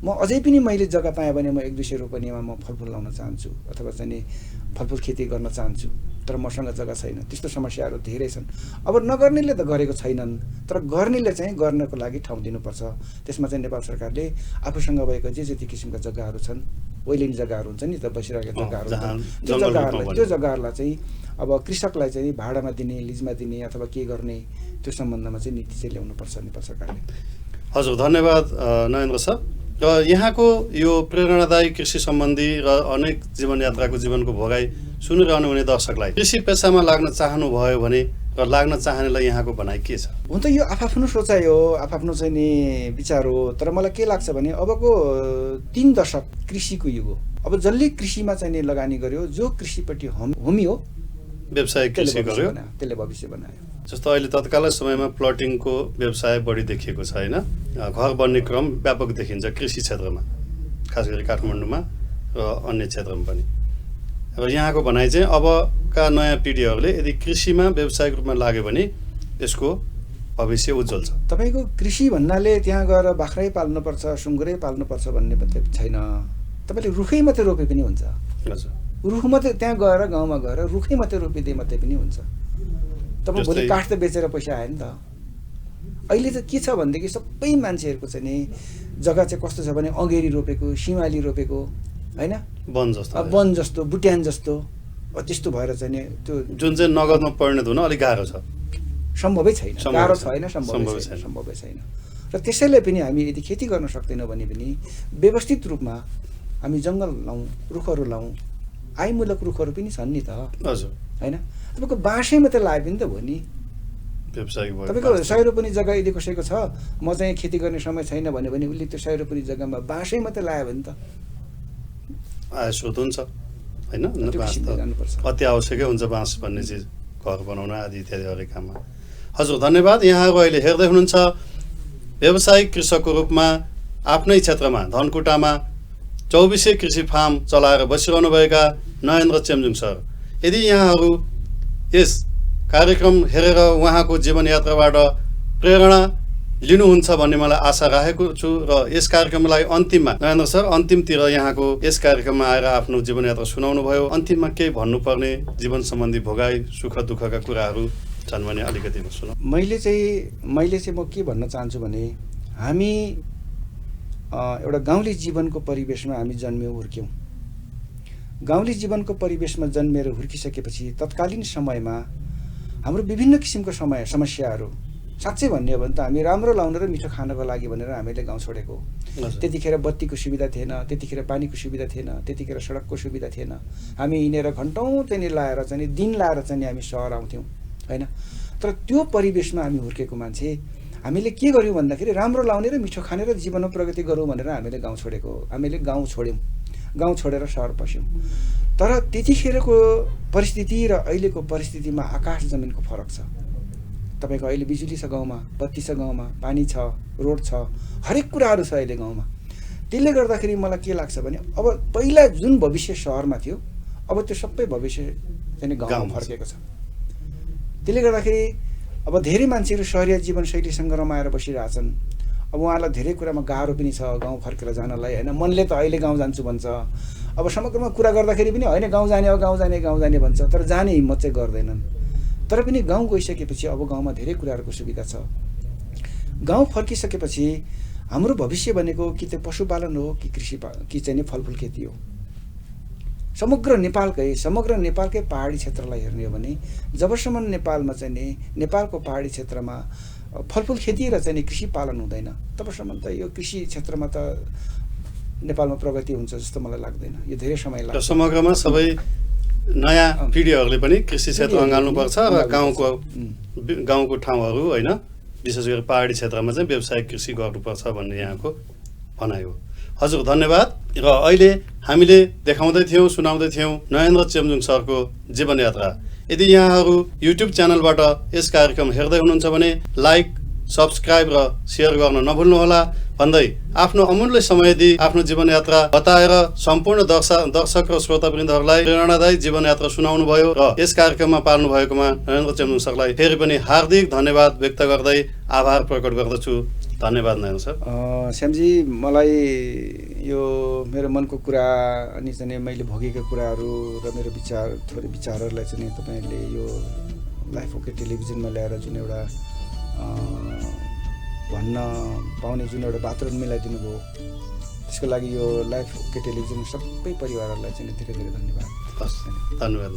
म अझै पनि मैले जग्गा पाएँ भने म 100-200 रोपनीमा म फलफुल लाउन चाहन्छु अथवा चाहिँ नि फलफुल खेती गर्न चाहन्छु, तर मसँग जग्गा छैन। त्यस्तो समस्याहरू धेरै छन्। अब नगर्नेले त गरेको छैनन्, तर गर्नेले चाहिँ गर्नको लागि ठाउँ दिनुपर्छ। त्यसमा चाहिँ नेपाल सरकारले आफूसँग भएको जति किसिमका जग्गाहरू छन्, ओइलिन जग्गाहरू हुन्छ नि त, बसिरहेको जग्गाहरू, त्यो जग्गाहरूलाई चाहिँ अब कृषकलाई चाहिँ भाडामा दिने, लिजमा दिने अथवा के गर्ने त्यो सम्बन्धमा चाहिँ नीति चाहिँ ल्याउनुपर्छ नेपाल सरकारले। हजुर, धन्यवाद नरेन्द्र सर। र यहाँको यो प्रेरणादायी कृषि सम्बन्धी र अनेक जीवनको भोगाई सुनिरहनु हुने दर्शकलाई कृषि पेसामा लाग्न चाहनुभयो भने र लाग्न चाहनेलाई यहाँको भनाइ के छ? हुन त यो आफआफ्नो सोचाइ हो, आफआफ्नो चाहिँ नि विचार हो, तर मलाई के लाग्छ भने अबको 3 दशक कृषिको युग हो। अब जसले कृषिमा चाहिँ नि लगानी गर्यो, जो कृषिपट्टि होमियो, व्यावसायिक कृषि गर्यो, त्यसले भविष्य बनायो। जस्तो अहिले तत्कालै समयमा प्लटिङको व्यवसाय बढी देखिएको छ होइन? घर बन्ने क्रम व्यापक देखिन्छ कृषि क्षेत्रमा, खास गरी काठमाडौँमा र अन्य क्षेत्रमा पनि। र यहाँको भनाइ चाहिँ अबका नयाँ पिँढीहरूले यदि कृषिमा व्यावसायिक रूपमा लाग्यो भने यसको भविष्य उज्जवल छ। तपाईँको कृषि भन्नाले त्यहाँ गएर बाख्रै पाल्नुपर्छ, सुँगुरै पाल्नुपर्छ भन्ने मात्रै छैन। तपाईँले रुखै मात्रै रोपे पनि हुन्छ। हजुर, रुख मात्रै त्यहाँ गएर गाउँमा गएर रुखै मात्रै रोपिदिए मात्रै पनि हुन्छ। तपाईँ भोलि काठ त बेचेर पैसा आयो नि त। अहिले चाहिँ के छ भनेदेखि सबै मान्छेहरूको चाहिँ नि जग्गा चाहिँ कस्तो छ भने अँगेरी रोपेको, सिमाली रोपेको होइन, वन जस्तो, बुट्यान जस्तो, त्यस्तो भएर चाहिँ नि त्यो जुन चाहिँ नगदमा परिणत हुन अलिक गाह्रो छ, सम्भवै छैन, गाह्रो छैन, सम्भवै छैन। र त्यसैले पनि हामी यदि खेती गर्न सक्दैनौँ भने पनि व्यवस्थित रूपमा हामी जङ्गल लाउँ, रुखहरू लाउँ, आयमूलक रुखहरू पनि छन् नि त। हजुर, होइन तपाईँको बाँसै मात्रै लाए पनि त हो नि। व्यवसायिक भयो, तपाईँको 100 रोपनी जग्गा यदि कसैको छ, म चाहिँ खेती गर्ने समय छैन भन्यो भने उसले त्यो 100 रोपनी जग्गामा बाँसै मात्रै लायो भने त आय स्रोत हुन्छ होइन? बाँस त अति आवश्यकै हुन्छ, बाँस भन्ने चिज घर बनाउन आदि इत्यादि हरेक काममा। हजुर, धन्यवाद। यहाँहरू अहिले हेर्दै हुनुहुन्छ व्यावसायिक कृषकको रूपमा आफ्नै क्षेत्रमा धनकुटामा 24 कृषि फार्म चलाएर बसिरहनुभएका नयेन्द्र चेम्जुङ सर। यदि यहाँहरू यस कार्यक्रम हेरेर उहाँको जीवनयात्राबाट प्रेरणा लिनुहुन्छ भन्ने मलाई आशा राखेको छु र यस कार्यक्रमलाई अन्तिममा नयेन्द्र सर अन्तिमतिर यहाँको यस कार्यक्रममा आएर आफ्नो जीवनयात्रा सुनाउनु भयो। अन्तिममा केही भन्नुपर्ने जीवन सम्बन्धी भोगाई सुख दुःखका कुराहरू छन् भने अलिकति सुनाउ। मैले चाहिँ म के भन्न चाहन्छु भने हामी एउटा गाउँले जीवनको परिवेशमा हामी जन्म्यौँ, हुर्क्यौँ। गाउँले जीवनको परिवेशमा जन्मेर हुर्किसकेपछि तत्कालीन समयमा हाम्रो विभिन्न किसिमको समस्याहरू साँच्चै भन्ने हो भने त हामी राम्रो लाउन र मिठो खानको लागि भनेर हामीले गाउँ छोडेको। त्यतिखेर बत्तीको सुविधा थिएन, त्यतिखेर पानीको सुविधा थिएन, त्यतिखेर सडकको सुविधा थिएन। हामी हिँडेर घन्टौँ त्यहाँनिर लाएर चाहिँ दिन लाएर चाहिँ हामी सहर आउँथ्यौँ होइन। तर त्यो परिवेशमा हामी हुर्केको मान्छे हामीले के गर्यौँ भन्दाखेरि राम्रो लाउने र मिठो खाने र जीवनमा प्रगति गरौँ भनेर हामीले गाउँ छोडेको। हामीले गाउँ छोड्यौँ, गाउँ छोडेर सहर पस्यौँ। तर त्यतिखेरको परिस्थिति र अहिलेको परिस्थितिमा आकाश जमिनको फरक छ। तपाईँको अहिले बिजुली छ गाउँमा, बत्ती छ गाउँमा, पानी छ, रोड छ, हरेक कुराहरू छ अहिले गाउँमा। त्यसले गर्दाखेरि मलाई के लाग्छ भने अब पहिला जुन भविष्य सहरमा थियो अब त्यो सबै भविष्य चाहिँ गाउँमा फर्केको छ। त्यसले गर्दाखेरि अब धेरै मान्छेहरू सहरीय जीवनशैलीसँग रमाएर बसिरहेछन्। अब उहाँलाई धेरै कुरामा गाह्रो पनि छ गाउँ फर्केर जानलाई होइन। मनले त अहिले गाउँ जान्छु भन्छ, अब समग्रमा कुरा गर्दाखेरि पनि होइन गाउँ जाने हो, गाउँ जाने भन्छ, तर जाने हिम्मत चाहिँ गर्दैनन्। तर पनि गाउँ गइसकेपछि अब गाउँमा धेरै कुराहरूको सुविधा छ। गाउँ फर्किसकेपछि हाम्रो भविष्य भनेको कि त पशुपालन हो कि कृषि कि चाहिँ नि फलफुल खेती हो। समग्र नेपालकै पहाडी क्षेत्रलाई हेर्ने हो भने जबसम्म नेपालमा चाहिँ नि नेपालको पहाडी क्षेत्रमा फलफुल खेती र चाहिँ नि कृषि पालन हुँदैन तबसम्म त यो कृषि क्षेत्रमा त नेपालमा प्रगति हुन्छ जस्तो मलाई लाग्दैन। यो धेरै समय लाग्छ। समग्रमा सबै नयाँ पिँढीहरूले पनि कृषि क्षेत्र अँगाल्नुपर्छ र गाउँको ठाउँहरू होइन विशेष गरी पहाडी क्षेत्रमा चाहिँ व्यावसायिक कृषि गर्नुपर्छ भन्ने यहाँको भनाइ हो। हजुर धन्यवाद। र अहिले हामीले देखाउँदै थियौँ सुनाउँदै थियौँ नयेन्द्र चेम्जुङ सरको जीवनयात्रा। यदि यहाँहरू युट्युब च्यानलबाट यस कार्यक्रम हेर्दै हुनुहुन्छ भने लाइक सब्सक्राइब र सेयर गर्न नभुल्नुहोला भन्दै आफ्नो अमूल्य समय दिई आफ्नो जीवनयात्रा बताएर सम्पूर्ण दर्शक र श्रोतावृन्दहरूलाई प्रेरणादायी जीवनयात्रा सुनाउनु भयो र यस कार्यक्रममा पाल्नु भएकोमा नयेन्द्र चेम्जुङ सरलाई फेरि पनि हार्दिक धन्यवाद व्यक्त गर्दै आभार प्रकट गर्दछु। धन्यवाद नयेन्द्र सर। श्यामजी मलाई यो मेरो मनको कुरा अनि चाहिँ मैले भोगेका कुराहरू र मेरो थोरै विचारहरूलाई चाहिँ तपाईँले यो लाइफ ओके टेलिभिजनमा ल्याएर जुन एउटा भन्न पाउने जुन एउटा वातावरण मिलाइदिनु भयो त्यसको लागि यो लाइफ ओके टेलिभिजन सबै परिवारहरूलाई चाहिँ धेरै धेरै धन्यवाद। धन्यवाद।